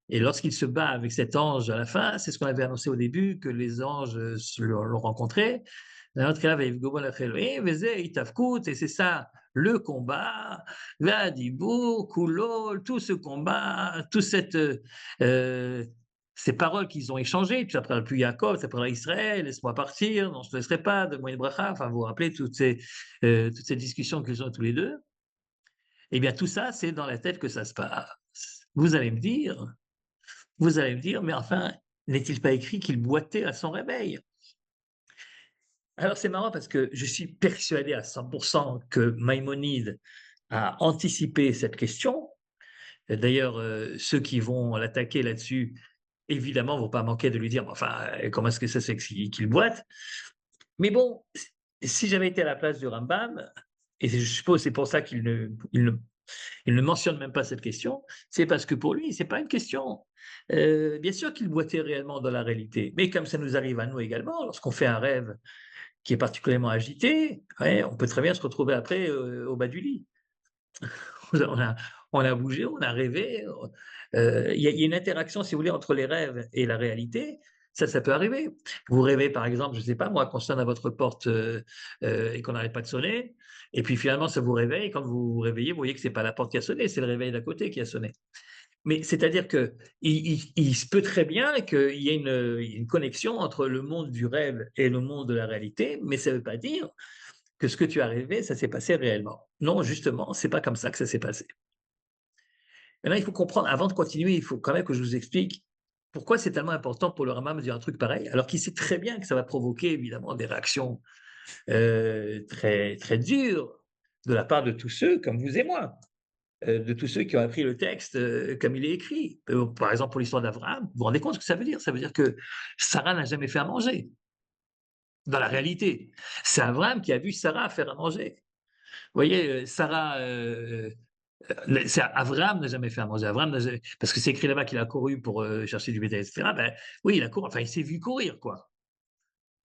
Et lorsqu'il se bat avec cet ange à la fin, c'est ce qu'on avait annoncé au début, que les anges l'ont rencontré. Dans notre cas, et c'est ça le combat, Vadibour, Koulol, tout ce combat, ces paroles qu'ils ont échangées, tu s'appelleras plus Jacob, tu s'appelleras Israël, laisse-moi partir, non, je ne te laisserai pas, donne-moi une bracha, enfin, vous vous rappelez toutes ces discussions qu'ils ont tous les deux. Eh bien, tout ça, c'est dans la tête que ça se passe. Vous allez me dire, vous allez me dire, mais enfin, n'est-il pas écrit qu'il boitait à son réveil? Alors c'est marrant parce que je suis persuadé à 100% que Maïmonide a anticipé cette question. D'ailleurs, ceux qui vont l'attaquer là-dessus, évidemment, vont pas manquer de lui dire: «Enfin, comment est-ce que ça se fait qu'il boite?» Mais bon, si j'avais été à la place du Rambam, et je suppose c'est pour ça il ne mentionne même pas cette question, c'est parce que pour lui, c'est pas une question. Bien sûr qu'il boitait réellement dans la réalité, mais comme ça nous arrive à nous également, lorsqu'on fait un rêve qui est particulièrement agité, ouais, on peut très bien se retrouver après, au bas du lit. On a on a bougé, on a rêvé, il y a une interaction, si vous voulez, entre les rêves et la réalité. Ça peut arriver. Vous rêvez, par exemple, je ne sais pas moi, qu'on sonne à votre porte, et qu'on n'arrête pas de sonner, et puis finalement ça vous réveille. Quand vous vous réveillez, vous voyez que c'est pas la porte qui a sonné, c'est le réveil d'à côté qui a sonné. Mais c'est-à-dire qu'il se peut très bien qu'il y ait une connexion entre le monde du rêve et le monde de la réalité, mais ça ne veut pas dire que ce que tu as rêvé, ça s'est passé réellement. Non, justement, c'est pas comme ça que ça s'est passé. Maintenant, il faut comprendre, avant de continuer, il faut quand même que je vous explique pourquoi c'est tellement important pour le Rambam de dire un truc pareil, alors qu'il sait très bien que ça va provoquer évidemment des réactions très, très dures de la part de tous ceux comme vous et moi, de tous ceux qui ont appris le texte comme il est écrit. Par exemple, pour l'histoire d'Abraham, vous vous rendez compte ce que ça veut dire? Ça veut dire que Sarah n'a jamais fait à manger, dans la réalité. C'est Abraham qui a vu Sarah faire à manger. Vous voyez, Sarah, c'est Abraham n'a jamais fait à manger. Abraham n'a jamais, parce que c'est écrit là-bas qu'il a couru pour chercher du bétail, etc. Ben, oui, il a couru, enfin, il s'est vu courir, quoi.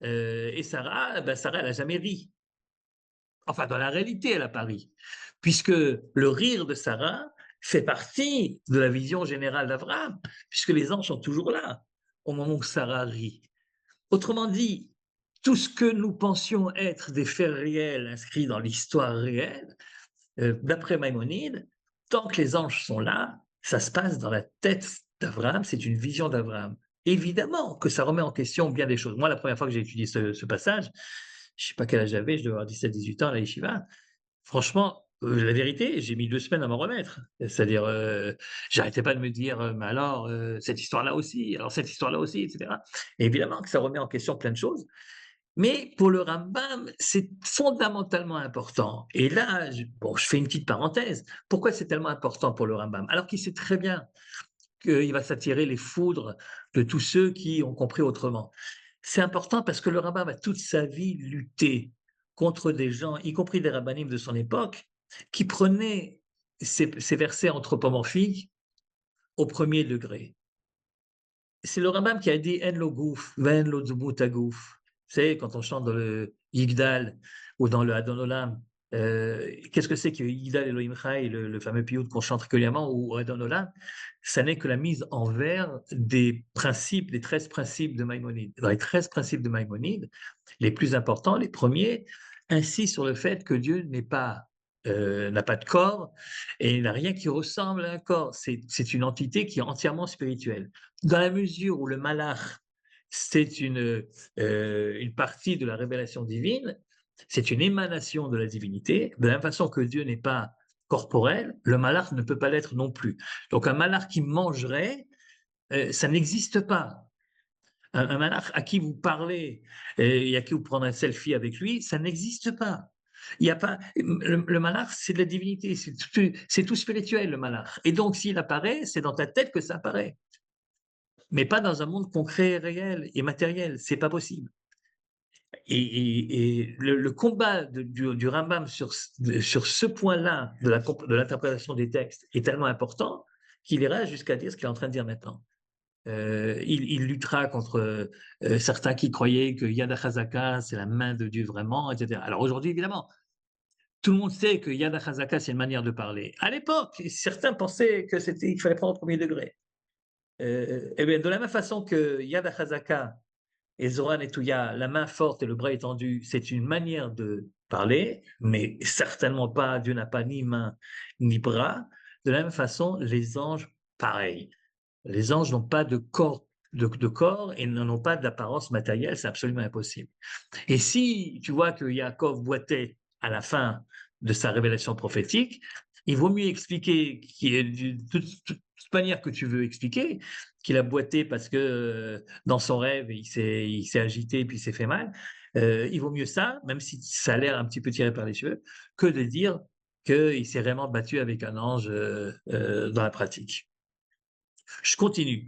Et Sarah, ben, Sarah, elle n'a jamais ri. Enfin, dans la réalité, elle a pas ri. Puisque le rire de Sarah fait partie de la vision générale d'Abraham, puisque les anges sont toujours là au moment où Sarah rit. Autrement dit, tout ce que nous pensions être des faits réels inscrits dans l'histoire réelle, d'après Maïmonide, tant que les anges sont là, ça se passe dans la tête d'Abraham, c'est une vision d'Abraham. Évidemment que ça remet en question bien des choses. Moi, la première fois que j'ai étudié ce passage, je ne sais pas quel âge j'avais, je devais avoir 17-18 ans à la yeshiva. Franchement, la vérité, j'ai mis 2 semaines à m'en remettre. C'est-à-dire, j'arrêtais pas de me dire, «Mais alors, cette histoire-là aussi, alors cette histoire-là aussi», et cetera. Et évidemment que ça remet en question plein de choses. Mais pour le Rambam, c'est fondamentalement important. Et là, je fais une petite parenthèse. Pourquoi c'est tellement important pour le Rambam? Alors qu'il sait très bien qu'il va s'attirer les foudres de tous ceux qui ont compris autrement. C'est important parce que le Rambam a toute sa vie lutté contre des gens, y compris des rabbinim de son époque, qui prenaient ces versets anthropomorphiques au premier degré. C'est le Rambam qui a dit En lo gouf, ven lo zbut gouf. Vous savez, quand on chante dans le Yigdal ou dans le Adon Olam, qu'est-ce que c'est que Yigdal Elohim Chai, le fameux piout qu'on chante régulièrement, ou Adon Olam? Ça n'est que la mise en vers des principes, des 13 principes de Maïmonide. Dans les 13 principes de Maïmonide, les plus importants, les premiers, insistent sur le fait que Dieu n'a pas de corps et n'a rien qui ressemble à un corps. C'est une entité qui est entièrement spirituelle. Dans la mesure où le malach, c'est une partie de la révélation divine, c'est une émanation de la divinité, de la même façon que Dieu n'est pas corporel, le malach ne peut pas l'être non plus. Donc un malach qui mangerait, ça n'existe pas. Un malach à qui vous parlez et à qui vous prenez un selfie avec lui, ça n'existe pas. Il y a pas le malach, c'est de la divinité, c'est tout spirituel le malach. Et donc s'il apparaît, c'est dans ta tête que ça apparaît, mais pas dans un monde concret, réel et matériel. C'est pas possible. Et le combat du Rambam sur ce point-là de l'interprétation des textes est tellement important qu'il ira jusqu'à dire ce qu'il est en train de dire maintenant. Il luttera contre certains qui croyaient que Yad HaChazaka, c'est la main de Dieu vraiment, etc. Alors aujourd'hui, évidemment, tout le monde sait que Yad HaChazaka, c'est une manière de parler. À l'époque, certains pensaient qu'il fallait prendre au premier degré. Et bien, de la même façon que Yad HaChazaka et Zoran et Touya, la main forte et le bras étendu, c'est une manière de parler, mais certainement pas, Dieu n'a pas ni main ni bras. De la même façon, les anges, pareil. Les anges n'ont pas de corps, de corps et n'ont pas d'apparence matérielle, c'est absolument impossible. Et si tu vois que Yaakov boitait à la fin de sa révélation prophétique, il vaut mieux expliquer, de toute manière que tu veux expliquer, qu'il a boité parce que dans son rêve, il s'est agité puis il s'est fait mal. Il vaut mieux ça, même si ça a l'air un petit peu tiré par les cheveux, que de dire qu'il s'est vraiment battu avec un ange dans la pratique. Je continue.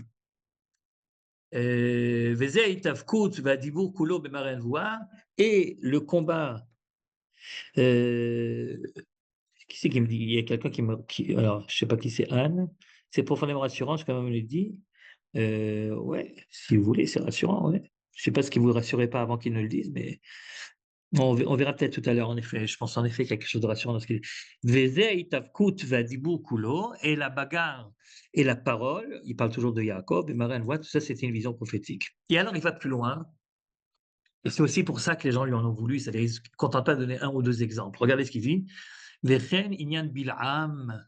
Vezei Tavkut Vadibour Kulo Bemaren Voa, et le combat. Qui c'est qui me dit? Il y a quelqu'un alors, je sais pas qui c'est, Anne. C'est profondément rassurant, je quand même le dit. Ouais, si vous voulez, c'est rassurant, ouais. Je sais pas ce qui vous rassurait pas avant qu'il ne le dise, mais on verra peut-être tout à l'heure, en effet. Je pense en effet quelque chose de rassurant dans ce qu'il dit. Vezei Tavkut Vadibour Kulo, et la bagarre et la parole, il parle toujours de Jacob, et Maren voit, tout ça, c'était une vision prophétique. Et alors, il va plus loin, et c'est aussi pour ça que les gens lui en ont voulu, c'est-à-dire ils ne se contentent pas de donner un ou deux exemples. Regardez ce qu'il dit. Vechen inyan Bil'am,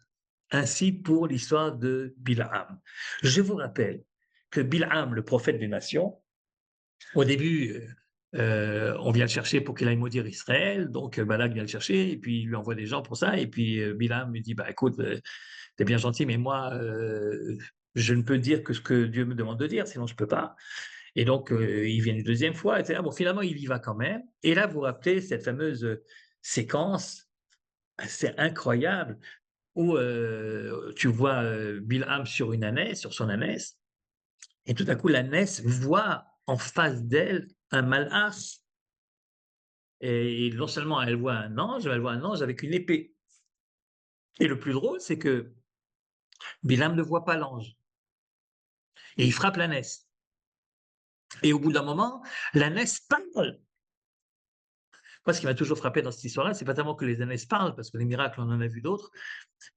ainsi pour l'histoire de Bil'am. Je vous rappelle que Bil'am, le prophète des nations, au début, on vient le chercher pour qu'il aille maudire Israël, donc Balak vient le chercher, et puis il lui envoie des gens pour ça, et puis Bil'am lui dit, bah écoute, t'es bien gentil, mais moi, je ne peux dire que ce que Dieu me demande de dire, sinon je ne peux pas. Et donc, il vient une deuxième fois, etc. Bon, finalement, il y va quand même. Et là, vous vous rappelez cette fameuse séquence assez incroyable où tu vois Bilham sur une ânesse, sur son ânesse, et tout à coup, l'ânesse voit en face d'elle un malach. Et non seulement elle voit un ange, mais elle voit un ange avec une épée. Et le plus drôle, c'est que Bilham ne voit pas l'ange. Et il frappe l'ânesse. Et au bout d'un moment, l'ânesse parle. Moi, ce qui m'a toujours frappé dans cette histoire-là, c'est pas tellement que les ânesses parlent, parce que les miracles, on en a vu d'autres,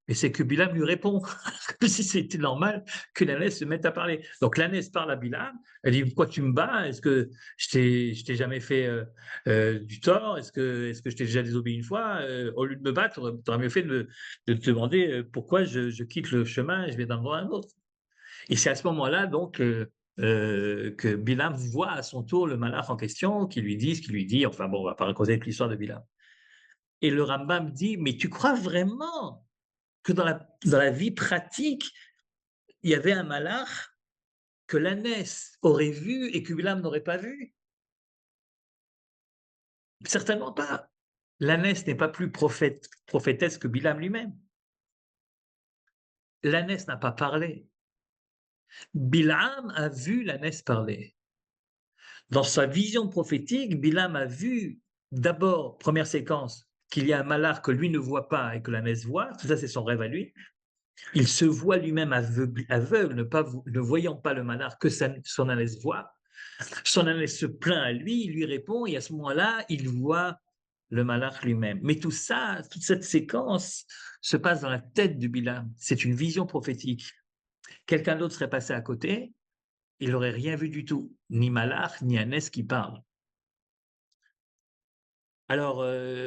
mais c'est que Bilam lui répond, comme si c'était normal que l'ânesse se mette à parler. Donc l'ânesse parle à Bilam, elle dit: pourquoi tu me bats? Est-ce que je t'ai jamais fait du tort? Est-ce que je t'ai déjà désobéi une fois? Au lieu de me battre, tu aurais mieux fait de te demander pourquoi je quitte le chemin et je vais d'un endroit à un autre. Et c'est à ce moment-là donc que Bilam voit à son tour le malach en question, qui lui dit ce qu'il lui dit. Enfin bon, on va pas raconter toute l'histoire de Bilam. Et le Rambam dit, mais tu crois vraiment que dans la vie pratique, il y avait un malach que l'ânesse aurait vu et que Bilam n'aurait pas vu? Certainement pas. L'ânesse n'est pas plus prophétesse que Bilam lui-même. L'ânesse n'a pas parlé. Bilam a vu l'ânesse parler. Dans sa vision prophétique, Bilam a vu d'abord, première séquence, qu'il y a un malach que lui ne voit pas et que l'ânesse voit. Tout ça, c'est son rêve à lui. Il se voit lui-même aveugle, ne voyant pas le malach que son ânesse voit. Son ânesse se plaint à lui, il lui répond, et à ce moment-là, il voit le malach lui-même. Mais tout ça, toute cette séquence se passe dans la tête du Bilam. C'est une vision prophétique. Quelqu'un d'autre serait passé à côté, il n'aurait rien vu du tout, ni malach, ni ânesse qui parle. Alors,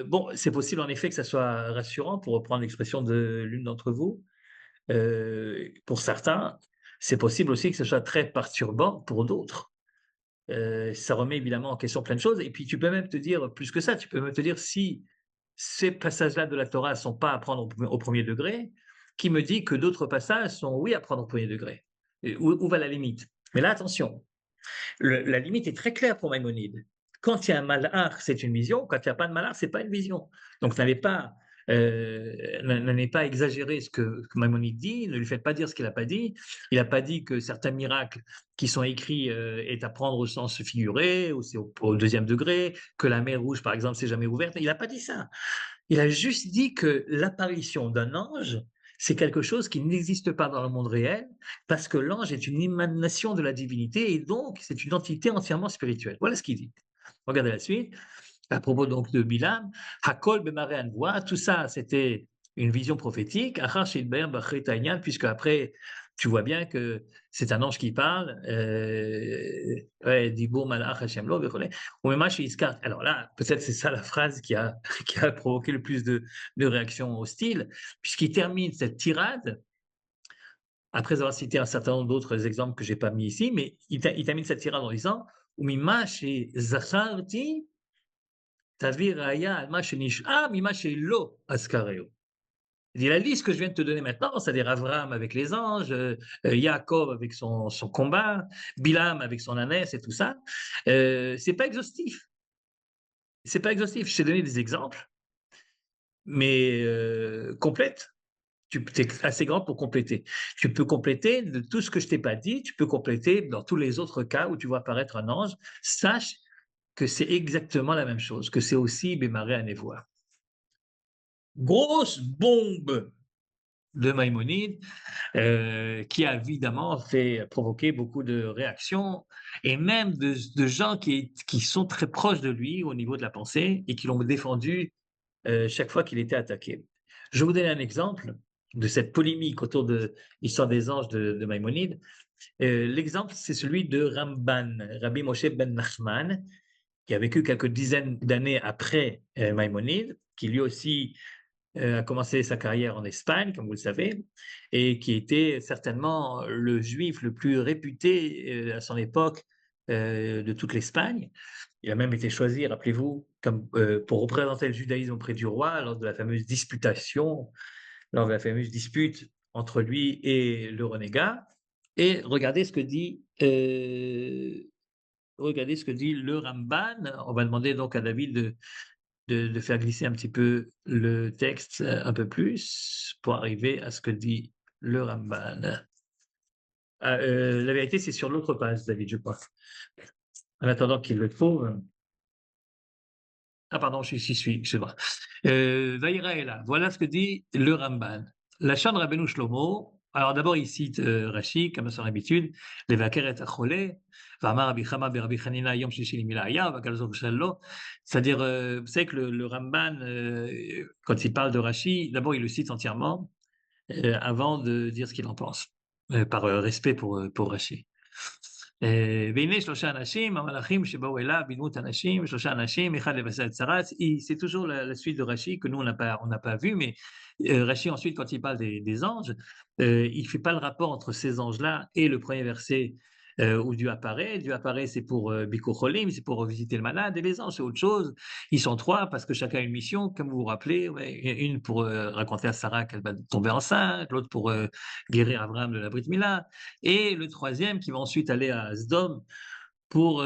bon, c'est possible en effet que ça soit rassurant, pour reprendre l'expression de l'une d'entre vous. Pour certains, c'est possible aussi que ce soit très perturbant pour d'autres. Ça remet évidemment en question plein de choses et puis tu peux même te dire plus que ça, tu peux même te dire si ces passages-là de la Torah ne sont pas à prendre au 1er degré, qui me dit que d'autres passages sont, oui, à prendre au 1er degré? Et où va la limite? Mais là, attention, la limite est très claire pour Maïmonide. Quand il y a un malach, c'est une vision. Quand il n'y a pas de malach, c'est pas une vision. Donc, n'allez pas exagérer ce que Maïmonide dit. Ne lui faites pas dire ce qu'il n'a pas dit. Il n'a pas dit que certains miracles qui sont écrits est à prendre au sens figuré, ou c'est au 2e degré, que la mer Rouge, par exemple, s'est jamais ouverte. Il n'a pas dit ça. Il a juste dit que l'apparition d'un ange, c'est quelque chose qui n'existe pas dans le monde réel, parce que l'ange est une émanation de la divinité et donc c'est une entité entièrement spirituelle. Voilà ce qu'il dit. Regardez la suite. À propos donc de Bilam, Hakol Bemare Anvoa, tout ça c'était une vision prophétique, puisque après tu vois bien que c'est un ange qui parle, ouais, Dibour Malach Hashem Lo, alors là, peut-être c'est ça la phrase qui a provoqué le plus de réactions hostiles, puisqu'il termine cette tirade, après avoir cité un certain nombre d'autres exemples que je n'ai pas mis ici, mais il termine cette tirade en disant Umimash Zacharti Tavir Raya Alma Shenish'a Mima Shelo Askareo. Il dit la liste que je viens de te donner maintenant, c'est-à-dire Abraham avec les anges, Yaakov avec son combat, Bilam avec son ânesse et tout ça, c'est pas exhaustif. C'est pas exhaustif. Je t'ai donné des exemples, mais complète. Tu es assez grand pour compléter. Tu peux compléter de tout ce que je t'ai pas dit, tu peux compléter dans tous les autres cas où tu vois apparaître un ange. Sache que c'est exactement la même chose, que c'est aussi Bémaré à Névoie. Grosse bombe de Maïmonide, qui a évidemment fait provoquer beaucoup de réactions et même de gens qui sont très proches de lui au niveau de la pensée et qui l'ont défendu chaque fois qu'il était attaqué. Je vais vous donner un exemple de cette polémique autour de l'histoire des anges de Maïmonide. L'exemple, c'est celui de Ramban, Rabbi Moshe ben Nachman, qui a vécu quelques dizaines d'années après Maïmonide, qui lui aussi a commencé sa carrière en Espagne, comme vous le savez, et qui était certainement le juif le plus réputé à son époque de toute l'Espagne. Il a même été choisi, rappelez-vous, pour représenter le judaïsme auprès du roi lors de la fameuse disputation, lors de la fameuse dispute entre lui et le renégat. Et regardez ce que dit le Ramban. On va demander donc à David de faire glisser un petit peu le texte un peu plus pour arriver à ce que dit le Ramban. Ah, la vérité, c'est sur l'autre page, David, je crois. En attendant qu'il le trouve. Ah, pardon, je suis, c'est vrai. Vaïraëla, voilà ce que dit le Ramban. La Shan Rabbeinu Shlomo, alors d'abord il cite Rashi, comme à son habitude, les Vakeret Acholé, Vamar Rabbi Chama Rabbi Chanina Yom Shishi Limilaya, Vakalzok Shallo. C'est-à-dire, vous savez que le Ramban, quand il parle de Rashi, d'abord il le cite entièrement avant de dire ce qu'il en pense, par respect pour Rashi. והנה שלושה אנשים, המלאכים שבאו אליו בדמות אנשים, שלושה אנשים, אחד לבשר את צרת. C'est toujours la suite de Rashi que nous on n'a pas vu, mais Rashi ensuite quand il parle des anges, il fait pas le rapport entre ces anges-là et le premier verset où Dieu apparaît. Dieu apparaît, c'est pour Bikur Cholim, c'est pour visiter le malade, et les anges c'est autre chose. Ils sont trois parce que chacun a une mission, comme vous vous rappelez, ouais, une pour raconter à Sarah qu'elle va tomber enceinte, l'autre pour guérir Abraham de la Brit Mila, et le troisième qui va ensuite aller à Sdom pour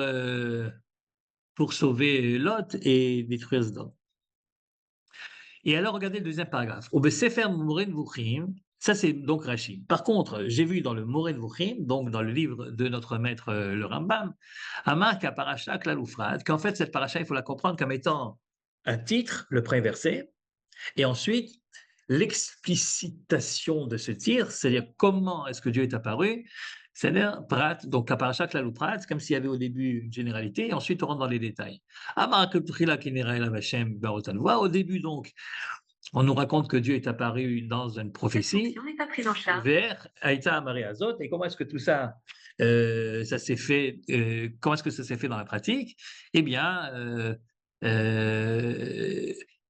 pour sauver Lot et détruire Sodome. Et alors, regardez le deuxième paragraphe. Au Sefer Moreh Nevuchim, ça c'est donc Rashi. Par contre, j'ai vu dans le Moreh Nevuchim, donc dans le livre de notre maître le Rambam, Amar Parasha Klaloufrat, qu'en fait cette paracha, il faut la comprendre comme étant un titre, le premier verset, et ensuite l'explicitation de ce titre, c'est-à-dire comment est-ce que Dieu est apparu, c'est-à-dire prat, donc Parasha Klaloufrat, comme s'il y avait au début une généralité, et ensuite on rentre dans les détails. Amar Keptrila Kinera Elav Hashem Barotan. Au début donc, on nous raconte que Dieu est apparu dans une prophétie vers Aïta Amaré Azot. Et comment est-ce que tout ça, ça s'est fait, comment est-ce que ça s'est fait dans la pratique? Eh bien, euh,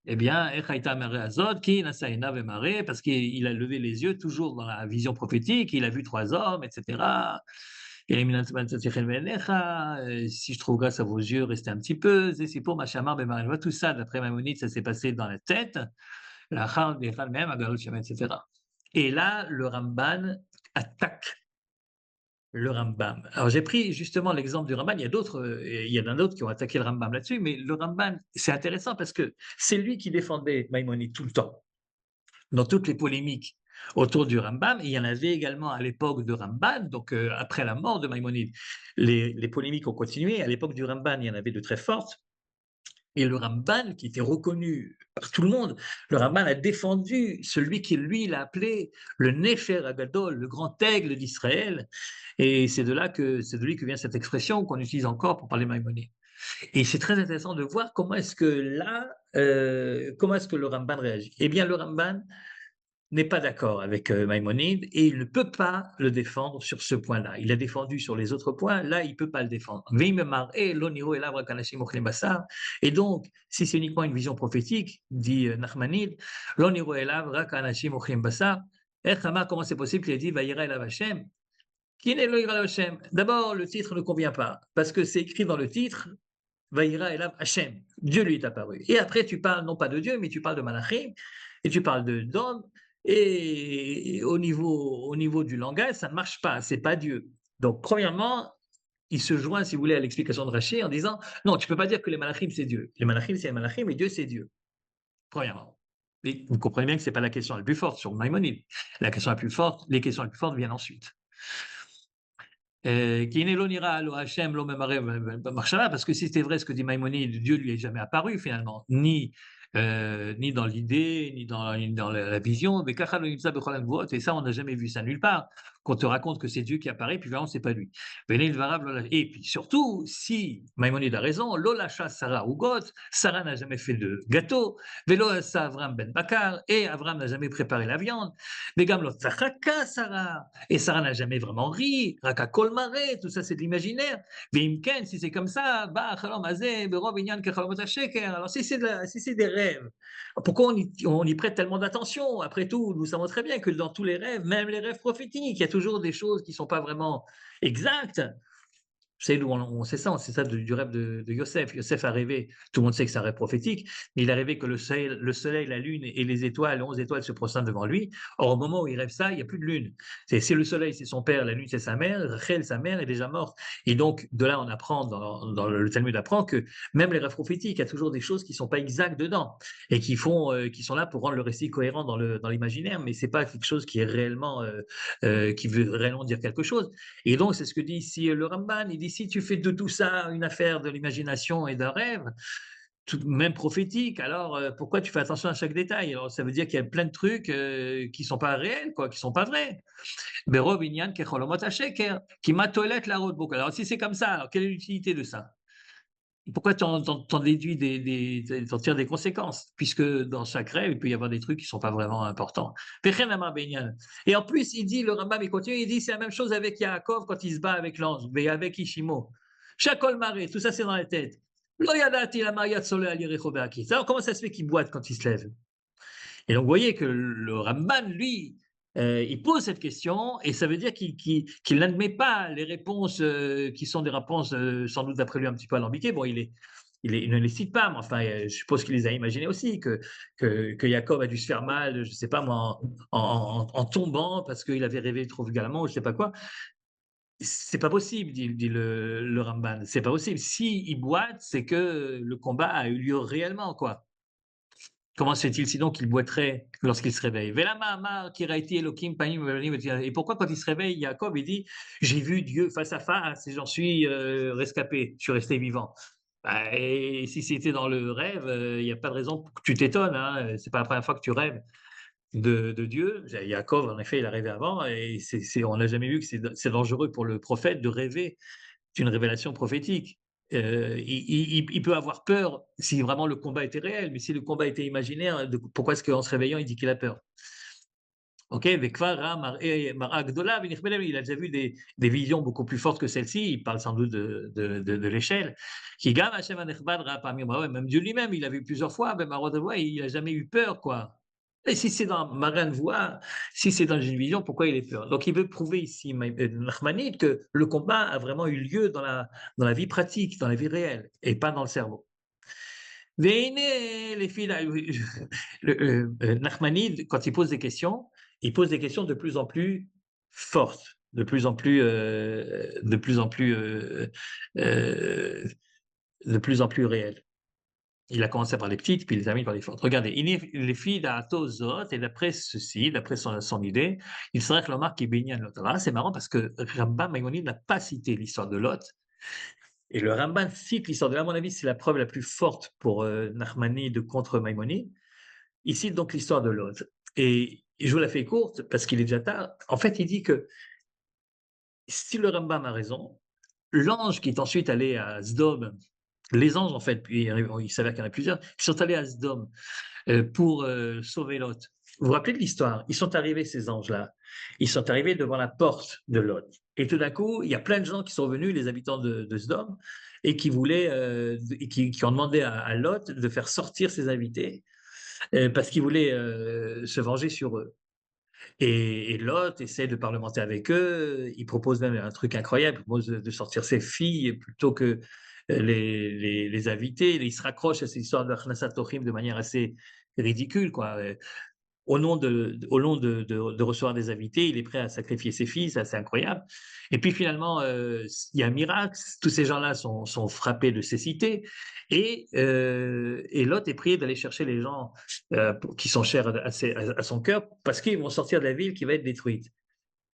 eh bien, Aïta Amaré Azot, qui Nasaïna Vemaré, parce qu'il a levé les yeux toujours dans la vision prophétique, il a vu trois hommes, etc. Et si je trouve grâce à vos yeux, restez un petit peu. C'est pour Machamar Bemaré. Tout ça, d'après Maïmonide, ça s'est passé dans la tête. Etc. Et là, le Ramban attaque le Rambam. Alors j'ai pris justement l'exemple du Ramban, il y a d'autres, il y en a d'autres qui ont attaqué le Rambam là-dessus, mais le Ramban, c'est intéressant parce que c'est lui qui défendait Maïmonide tout le temps, dans toutes les polémiques autour du Rambam. Il y en avait également à l'époque de Ramban, donc après la mort de Maïmonide. Les polémiques ont continué. À l'époque du Ramban, il y en avait de très fortes. Et le Ramban, qui était reconnu par tout le monde, le Ramban a défendu celui qui, lui, il a appelé le Nefer Agadol, le grand aigle d'Israël. Et c'est de lui que vient cette expression qu'on utilise encore pour parler Maïmonide. Et c'est très intéressant de voir comment est-ce que là, comment est-ce que le Ramban réagit. Eh bien, le Ramban n'est pas d'accord avec Maïmonide et il ne peut pas le défendre sur ce point-là. Il a défendu sur les autres points, là, il ne peut pas le défendre. Et donc, si c'est uniquement une vision prophétique, dit Nachmanide, comment c'est possible qu'il ait dit Vayira elav Hashem? D'abord, le titre ne convient pas, parce que c'est écrit dans le titre Vayira elav Hashem. Dieu lui est apparu. Et après, tu parles non pas de Dieu, mais tu parles de Malachim, et tu parles d'hommes, et au niveau du langage, ça ne marche pas, c'est pas Dieu. Donc, premièrement, il se joint, si vous voulez, à l'explication de Rachid en disant non, tu ne peux pas dire que les Malachim, c'est Dieu. Les Malachim, c'est les Malachim, et Dieu, c'est Dieu. Premièrement. Et vous comprenez bien que ce n'est pas la question la plus forte sur Maïmonide. La question la plus forte, les questions les plus fortes viennent ensuite. Parce que si c'était vrai ce que dit Maïmonide, Dieu lui est jamais apparu finalement, ni dans l'idée, ni dans la vision. Et ça, on n'a jamais vu ça nulle part. Qu'on te raconte que c'est Dieu qui apparaît, puis vraiment, c'est pas lui. Et puis surtout, si Maïmonide a raison, Lolacha Sarah Ugot, Sarah n'a jamais fait de gâteau, Velo Avram ben Bakar, et Avram n'a jamais préparé la viande, Vegamlo Tzachaka Sarah, et Sarah n'a jamais vraiment ri, Raka Kolmare, tout ça c'est de l'imaginaire. Veimken, si c'est comme ça, bah, Chalom Azeh, Berov Inyan Kechalomot HaSheker. Alors si c'est des rêves, pourquoi on y prête tellement d'attention? Après tout, nous savons très bien que dans tous les rêves, même les rêves prophétiques, il y a toujours des choses qui ne sont pas vraiment exactes. C'est on sait ça, du rêve de Yosef. Yosef a rêvé, tout le monde sait que c'est un rêve prophétique, mais il a rêvé que le soleil, la lune et les étoiles, les 11 étoiles se prosternent devant lui. Or, au moment où il rêve ça, il n'y a plus de lune. C'est le soleil, c'est son père, la lune, c'est sa mère, Rachel, sa mère, est déjà morte. Et donc, de là, on apprend, dans le Talmud apprend que même les rêves prophétiques, il y a toujours des choses qui ne sont pas exactes dedans et qui sont là pour rendre le récit cohérent dans l'imaginaire, mais c'est pas quelque chose qui est réellement, qui veut réellement dire quelque chose. Et donc, c'est ce que dit ici le Ramban. Il dit si tu fais de tout ça une affaire de l'imagination et d'un rêve, même prophétique, alors pourquoi tu fais attention à chaque détail? Alors, ça veut dire qu'il y a plein de trucs qui ne sont pas réels, quoi, qui ne sont pas vrais. Berov inyan kecholomot hasheker, qui matolet la route. Alors, si c'est comme ça, alors quelle est l'utilité de ça? Pourquoi tu en déduis t'en tires des conséquences? Puisque dans chaque rêve, il peut y avoir des trucs qui ne sont pas vraiment importants. Et en plus, il dit, le Rambam, il continue, il dit, c'est la même chose avec Yaakov quand il se bat avec l'ange, mais avec Ishimo. Chakol Maré, tout ça c'est dans la tête. Alors comment ça se fait qu'il boite quand il se lève? Et donc vous voyez que le Ramban, lui, il pose cette question et ça veut dire qu'il n'admet pas les réponses qui sont des réponses sans doute d'après lui un petit peu alambiquées. Bon, il ne les cite pas, mais enfin, je suppose qu'il les a imaginées aussi, que Jacob a dû se faire mal, je ne sais pas moi, en tombant parce qu'il avait rêvé trop vulgairement ou je ne sais pas quoi. C'est pas possible, dit le Ramban, c'est pas possible. S'il boite, c'est que le combat a eu lieu réellement, quoi. Comment se fait-il sinon qu'il boiterait lorsqu'il se réveille? Velama amar ki raïti Elokim panim ve'avanim et pourquoi quand il se réveille, Jacob, il dit: «J'ai vu Dieu face à face et j'en suis, rescapé, je suis resté vivant». Bah et si c'était dans le rêve, il y a pas de raison pour que tu t'étonnes, hein, c'est pas la première fois que tu rêves de Dieu. Jacob, en effet, il a rêvé avant et on n'a jamais vu que c'est dangereux pour le prophète de rêver d'une révélation prophétique. Il peut avoir peur si vraiment le combat était réel, mais si le combat était imaginaire, pourquoi est-ce qu'en se réveillant, il dit qu'il a peur? Ok, Vekvara, Mara Gdola, il a déjà vu des visions beaucoup plus fortes que celle-ci, il parle sans doute de l'échelle. Kigam Hashem Anechbad Ra Pamim, ouais, même Dieu lui-même, il a vu plusieurs fois, ben Marot de voix, il n'a jamais eu peur, quoi. Et si c'est dans Maran voix, si c'est dans une vision, pourquoi il est peur? Donc il veut prouver ici, Nachmanide, que le combat a vraiment eu lieu dans la vie pratique, dans la vie réelle, et pas dans le cerveau. Les filles, Nachmanide, quand il pose des questions, il pose des questions de plus en plus fortes, euh, de plus en plus réelles. Il a commencé par les petites, puis il les a mis par les fortes. Regardez, les filles d'Atozot, et d'après ceci, d'après son idée, il serait que l'Omar qui baignait Lot. Alors là, c'est marrant parce que Rambam Maïmonide n'a pas cité l'histoire de Lot, et le Rambam cite l'histoire de Lot. À mon avis, c'est la preuve la plus forte pour Nachmanide contre Maïmonide. Il cite donc l'histoire de Lot. Et je vous la fais courte parce qu'il est déjà tard. En fait, il dit que si le Rambam a raison, l'ange qui est ensuite allé à Sdom, les anges en fait, puis il s'avère qu'il y en a plusieurs, qui sont allés à Sdom pour sauver Lot. Vous vous rappelez de l'histoire? Ils sont arrivés, ces anges-là. Ils sont arrivés devant la porte de Lot. Et tout d'un coup, il y a plein de gens qui sont venus, les habitants de Sdom, et qui voulaient, qui ont demandé à Lot de faire sortir ses invités parce qu'ils voulaient se venger sur eux. Et Lot essaie de parlementer avec eux. Il propose même un truc incroyable. Il propose de sortir ses filles plutôt que les inviter. Il se raccroche à cette histoire de Achnasat Tochim de manière assez ridicule, quoi. Au nom de recevoir des invités, il est prêt à sacrifier ses filles, ça c'est incroyable. Et puis finalement, il y a un miracle, tous ces gens-là sont frappés de cécité, et Lot est prié d'aller chercher les gens qui sont chers à son cœur, parce qu'ils vont sortir de la ville qui va être détruite.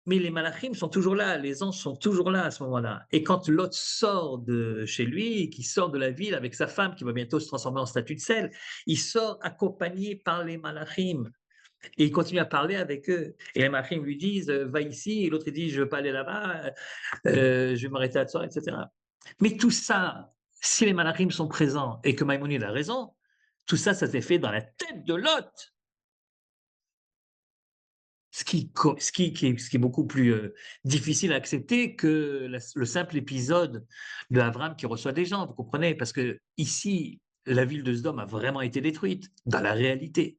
Mais les malachim sont toujours là, les anges sont toujours là à ce moment-là. Et quand Lot sort de chez lui, qui sort de la ville avec sa femme, qui va bientôt se transformer en statue de sel, il sort accompagné par les malachim. Et il continue à parler avec eux. Et les malachim lui disent va ici, et l'autre il dit je veux pas aller là-bas, je vais m'arrêter à ça, etc. Mais tout ça, si les malachim sont présents et que Maïmonide a raison, tout ça, ça s'est fait dans la tête de Lot. Ce qui est beaucoup plus difficile à accepter que le simple épisode de Avram qui reçoit des gens, vous comprenez? Parce que ici, la ville de Sdom a vraiment été détruite dans la réalité.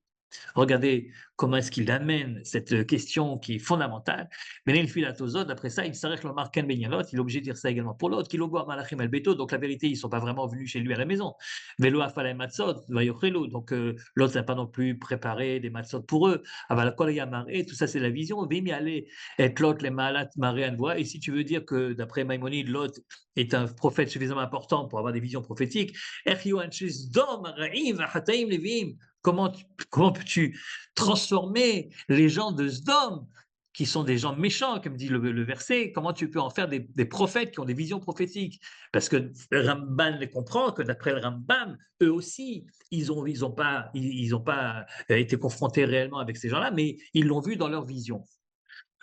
Regardez comment est-ce qu'il amène cette question qui est fondamentale. Mais il file à Tozod, après ça, il s'arrête le marquin ben Yalot, il est obligé de dire ça également pour l'autre, qu'il oboa malachim el beto, donc la vérité, ils ne sont pas vraiment venus chez lui à la maison. Velo afalem matzot, vayochelu, donc l'autre n'a pas non plus préparé des matzot pour eux. Aval kol et tout ça c'est la vision. Vimi ale et l'autre les malat maréan voix. Et si tu veux dire que d'après Maïmonide, l'autre est un prophète suffisamment important pour avoir des visions prophétiques, Comment, comment peux-tu transformer les gens de Sdom, qui sont des gens méchants, comme dit le verset, comment tu peux en faire des prophètes qui ont des visions prophétiques? Parce que Ramban les comprend que d'après le Rambam, eux aussi, ils ont pas été confrontés réellement avec ces gens-là, mais ils l'ont vu dans leur vision.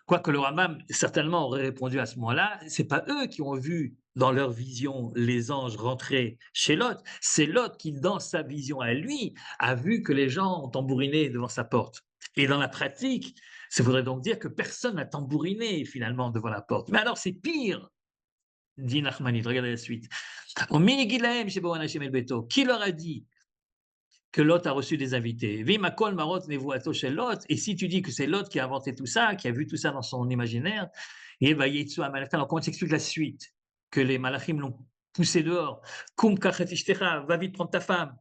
Quoique le Rambam certainement aurait répondu à ce moment-là, c'est pas eux qui ont vu dans leur vision les anges rentrer chez Lot, c'est Lot qui, dans sa vision à lui, a vu que les gens ont tambouriné devant sa porte. Et dans la pratique, ça voudrait donc dire que personne n'a tambouriné finalement devant la porte. Mais alors c'est pire, dit Nachmanide, regardez la suite. Qui leur a dit que Lot a reçu des invités? Vimakol marot nevuato chez Lot. Et si tu dis que c'est Lot qui a inventé tout ça, qui a vu tout ça dans son imaginaire, et va yitsu amalekha. Alors comment t'expliques la suite? Que les malachim l'ont poussé dehors. Kum kachetishtécha, va vite prendre ta femme.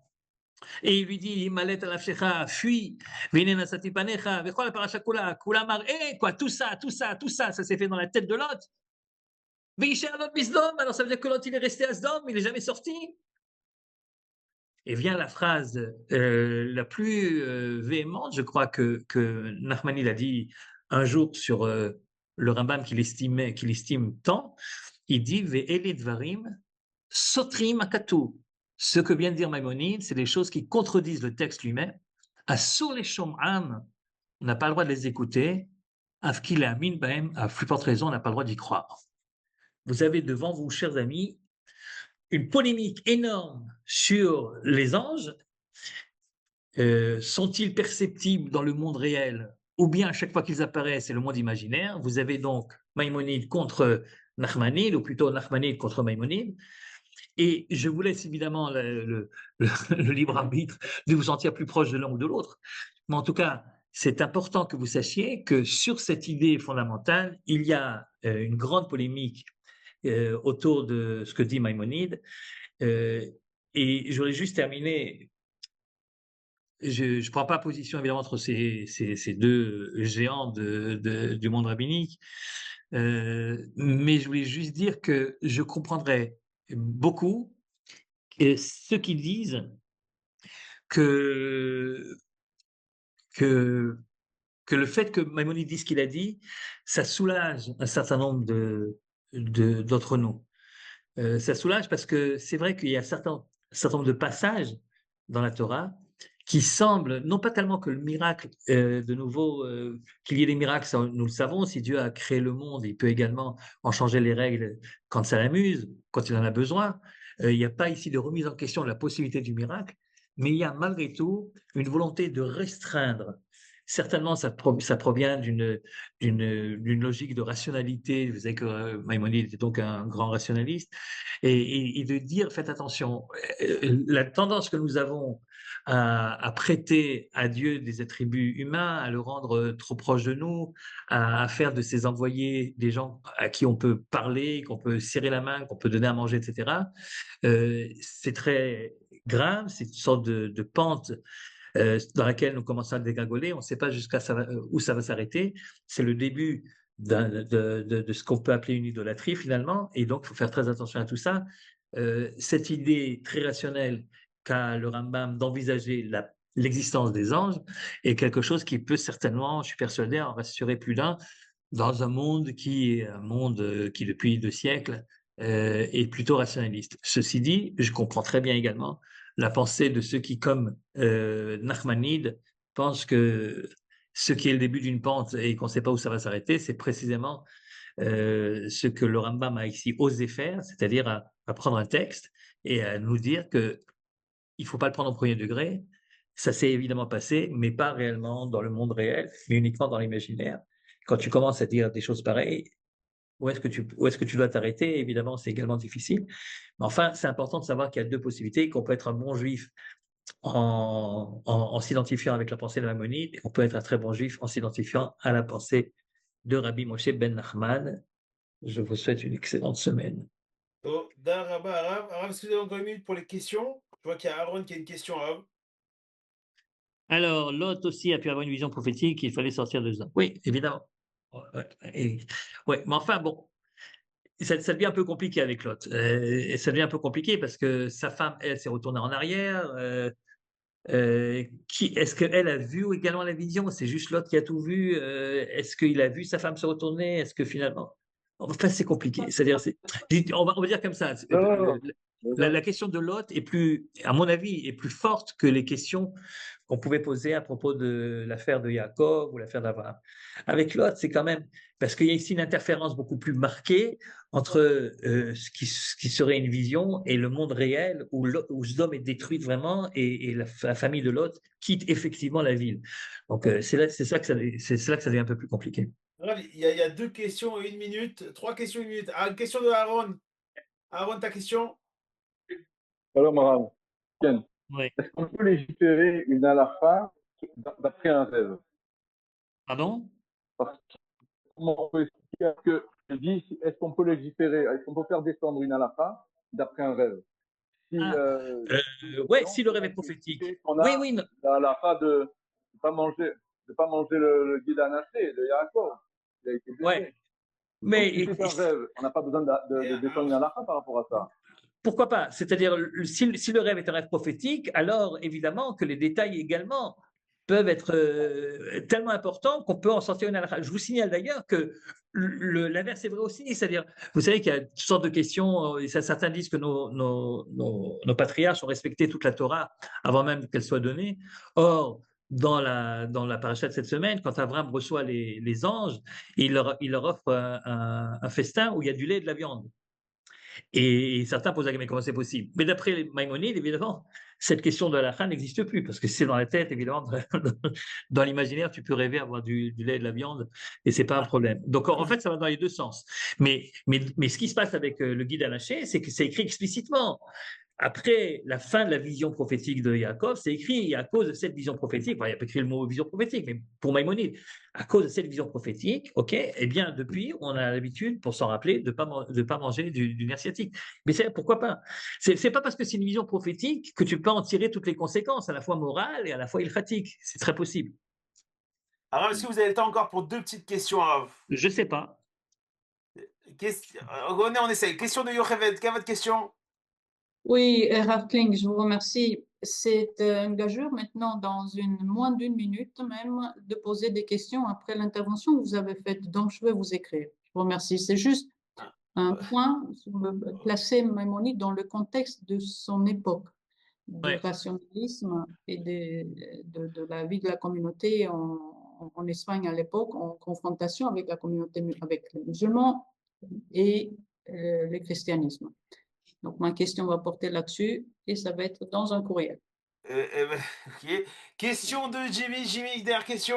Et il lui dit, Imalet alafshecha, fuis, vinena satipanecha, vechol parasha kula, kula mar, quoi, tout ça, ça s'est fait dans la tête de Lot. Veisher Lot Bisdom, alors ça veut dire que Lot il est resté à Sdom, il n'est jamais sorti. Et vient la phrase la plus véhémente, je crois, que Nachmani a dit un jour sur le Rambam qu'il estime tant. Il dit Ve'eli dvarim sotrim akatu. Ce que vient de dire Maïmonide, c'est des choses qui contredisent le texte lui-même. Asur les shom'am, on n'a pas le droit de les écouter. Afkil amin bahem, à plus forte raison, on n'a pas le droit d'y croire. Vous avez devant vous, chers amis, une polémique énorme sur les anges. Sont-ils perceptibles dans le monde réel ou bien à chaque fois qu'ils apparaissent, c'est le monde imaginaire? Vous avez donc Maïmonide contre Nachmanide, ou plutôt Nachmanide contre Maïmonide. Et je vous laisse évidemment le libre arbitre de vous sentir plus proche de l'un ou de l'autre. Mais en tout cas, c'est important que vous sachiez que sur cette idée fondamentale, il y a une grande polémique autour de ce que dit Maïmonide. Et je voudrais juste terminer. Je ne prends pas position évidemment entre ces deux géants du monde rabbinique, mais je voulais juste dire que je comprendrais beaucoup ceux qui disent que, que, que le fait que Maïmonide dise ce qu'il a dit, ça soulage un certain nombre d'entre nous. Ça soulage parce que c'est vrai qu'il y a un certain nombre de passages dans la Torah qui semblent, non pas tellement que le miracle, de nouveau, qu'il y ait des miracles, ça, nous le savons, si Dieu a créé le monde, il peut également en changer les règles quand ça l'amuse, quand il en a besoin. Il n'y a pas ici de remise en question de la possibilité du miracle, mais il y a malgré tout une volonté de restreindre. Certainement, ça provient d'une logique de rationalité. Vous savez que Maïmonide était donc un grand rationaliste, et de dire, faites attention, la tendance que nous avons à prêter à Dieu des attributs humains, à le rendre trop proche de nous, à faire de ses envoyés des gens à qui on peut parler, qu'on peut serrer la main, qu'on peut donner à manger, etc. C'est très grave, c'est une sorte de pente dans laquelle nous commençons à dégringoler. On ne sait pas où ça va s'arrêter. C'est le début de ce qu'on peut appeler une idolâtrie finalement, et donc il faut faire très attention à tout ça. Cette idée très rationnelle qu'a le Rambam d'envisager l'existence des anges est quelque chose qui peut certainement, je suis persuadé, en rassurer plus d'un dans un monde qui est un monde qui depuis 2 siècles est plutôt rationaliste. Ceci dit, je comprends très bien également la pensée de ceux qui, comme Nachmanide, pensent que ce qui est le début d'une pente et qu'on ne sait pas où ça va s'arrêter, c'est précisément ce que le Rambam a ici osé faire, c'est-à-dire à prendre un texte et à nous dire que il ne faut pas le prendre au premier degré. Ça s'est évidemment passé, mais pas réellement dans le monde réel, mais uniquement dans l'imaginaire. Quand tu commences à dire des choses pareilles, où est-ce que tu dois t'arrêter? Évidemment, c'est également difficile. Mais enfin, c'est important de savoir qu'il y a deux possibilités, qu'on peut être un bon juif en s'identifiant avec la pensée de Maïmonide, et on peut être un très bon juif en s'identifiant à la pensée de Rabbi Moshe ben Nachman. Je vous souhaite une excellente semaine. Oh, Daraba, Arabe. Arabe, est-ce que vous avez encore une minute pour les questions? Je vois qu'il y a Aaron qui a une question, Arabe. Alors, Lot aussi a pu avoir une vision prophétique, il fallait sortir de ça. Oui, évidemment. Ouais, ouais, mais enfin, bon, ça devient un peu compliqué avec Lot. Et ça devient un peu compliqué parce que sa femme, elle, s'est retournée en arrière. Est-ce qu'elle a vu également la vision? C'est juste Lot qui a tout vu? Est-ce qu'il a vu sa femme se retourner? Est-ce que finalement. Enfin, c'est compliqué. C'est-à-dire, on va dire comme ça. Non, non, non. Non, La question de Lot est plus, à mon avis, est plus forte que les questions qu'on pouvait poser à propos de l'affaire de Jacob ou l'affaire d'Abraham. Avec Lot, c'est quand même, parce qu'il y a ici une interférence beaucoup plus marquée entre ce qui serait une vision et le monde réel où Sodome est détruite vraiment et la famille de Lot quitte effectivement la ville. Donc c'est là que ça devient un peu plus compliqué. Arabe, il y a 2 questions et 1 minute. 3 questions, 1 minute. Ah, une question de Aaron. Aaron, ta question? alors, Maram, Ken, Oui. est-ce qu'on peut légiférer une halakha d'après un rêve? Pardon? Parce que comment on peut expliquer que je dis, est-ce qu'on peut légiférer, est-ce qu'on peut faire descendre une halakha d'après un rêve? Si, Ah, ouais, si le rêve est prophétique. on Oui, a oui, non. la halakha de ne pas manger, le guide à nager, le Yaakov, il a été Ouais. blessé. Mais si c'est un rêve, on n'a pas besoin de descendre une halakha par rapport à ça. pourquoi pas? C'est-à-dire, si le rêve est un rêve prophétique, alors évidemment que les détails également peuvent être tellement importants qu'on peut en sortir une halakha. Je vous signale d'ailleurs que l'inverse est vrai aussi, c'est-à-dire, vous savez qu'il y a toutes sortes de questions, et certains disent que nos patriarches ont respecté toute la Torah avant même qu'elle soit donnée. Or, dans la paracha de cette semaine, quand Abraham reçoit les anges, il leur offre un festin où il y a du lait et de la viande. Et certains posent la question, mais comment c'est possible? Mais d'après Maïmonide, évidemment, cette question de la halakha n'existe plus, parce que c'est dans la tête, évidemment, dans l'imaginaire, tu peux rêver avoir du lait et de la viande, et c'est pas un problème. Donc, en fait, ça va dans les deux sens. Mais ce qui se passe avec le guide Anaché, c'est que c'est écrit explicitement. Après la fin de la vision prophétique de Yaakov, c'est écrit, et à cause de cette vision prophétique, enfin, il n'y a pas écrit le mot vision prophétique, mais pour Maïmonide, à cause de cette vision prophétique, ok, eh bien, depuis, on a l'habitude, pour s'en rappeler, de pas manger du nerf sciatique. Mais pourquoi pas? C'est pas parce que c'est une vision prophétique que tu peux en tirer toutes les conséquences, à la fois morales et à la fois ilchatiques. C'est très possible. Alors, est-ce que vous avez le temps encore pour deux petites questions, Rav? Je sais pas. On essaye. Question de Yocheved. Quelle est votre question? Oui, Rav Kling, je vous remercie. C'est une gageure maintenant, dans moins d'une minute même, de poser des questions après l'intervention que vous avez faite. Donc, je vais vous écrire. Je vous remercie. C'est juste un point, placer Maïmonide dans le contexte de son époque, du Ouais. rationalisme et de la vie de la communauté en Espagne à l'époque, en confrontation avec la communauté, avec les musulmans et le christianisme. Donc, ma question va porter là-dessus et ça va être dans un courriel. Ok. Question de Jimmy. Jimmy, dernière question.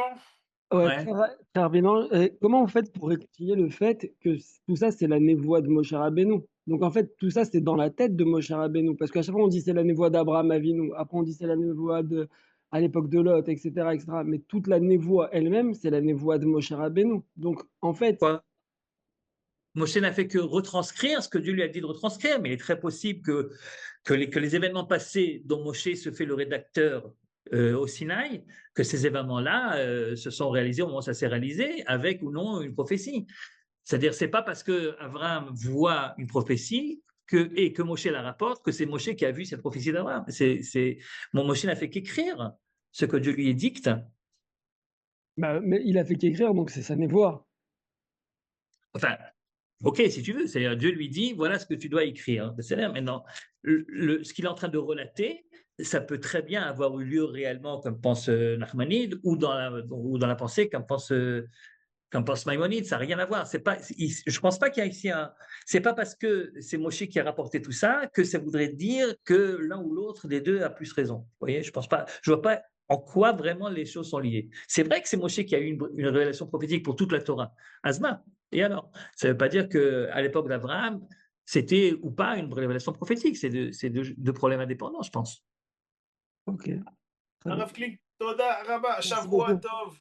Ouais, Ouais. très rapidement, comment vous faites pour expliquer le fait que tout ça, c'est la névoie de Moshe Rabbeinu? Donc, en fait, tout ça, c'est dans la tête de Moshe Rabbeinu. Parce qu'à chaque fois, on dit c'est la névoie d'Abraham Avinu. Après, on dit c'est la névoie à l'époque de Lot, etc., etc. Mais toute la névoie elle-même, c'est la névoie de Moshe Rabbeinu. Donc, en fait, Quoi? Moshe n'a fait que retranscrire ce que Dieu lui a dit de retranscrire, mais il est très possible que les événements passés dont Moshe se fait le rédacteur au Sinaï, que ces événements-là se sont réalisés au moment où ça s'est réalisé, avec ou non une prophétie. C'est-à-dire, c'est pas parce que Abraham voit une prophétie et que Moshe la rapporte que c'est Moshe qui a vu cette prophétie d'Abraham. Moshe n'a fait qu'écrire ce que Dieu lui édicte. bah, mais il a fait qu'écrire, donc c'est sa névoie. Enfin, ok, si tu veux, c'est-à-dire Dieu lui dit, voilà ce que tu dois écrire. C'est-à-dire maintenant, ce qu'il est en train de relater, ça peut très bien avoir eu lieu réellement, comme pense Nachmanide, ou dans la pensée, comme pense Maïmonide. Ça n'a rien à voir. Je pense pas qu'il y a ici c'est pas parce que c'est Moshe qui a rapporté tout ça que ça voudrait dire que l'un ou l'autre des deux a plus raison. Vous voyez, je pense pas. Je vois pas en quoi vraiment les choses sont liées. C'est vrai que c'est Moshe qui a eu une révélation prophétique pour toute la Torah. Azma. Et alors, ça ne veut pas dire qu'à l'époque d'Abraham, c'était ou pas une révélation prophétique. C'est deux problèmes indépendants, je pense. Ok. Très bien. Rav Kling, Toda Rabba, Merci Shavua beaucoup. Tov.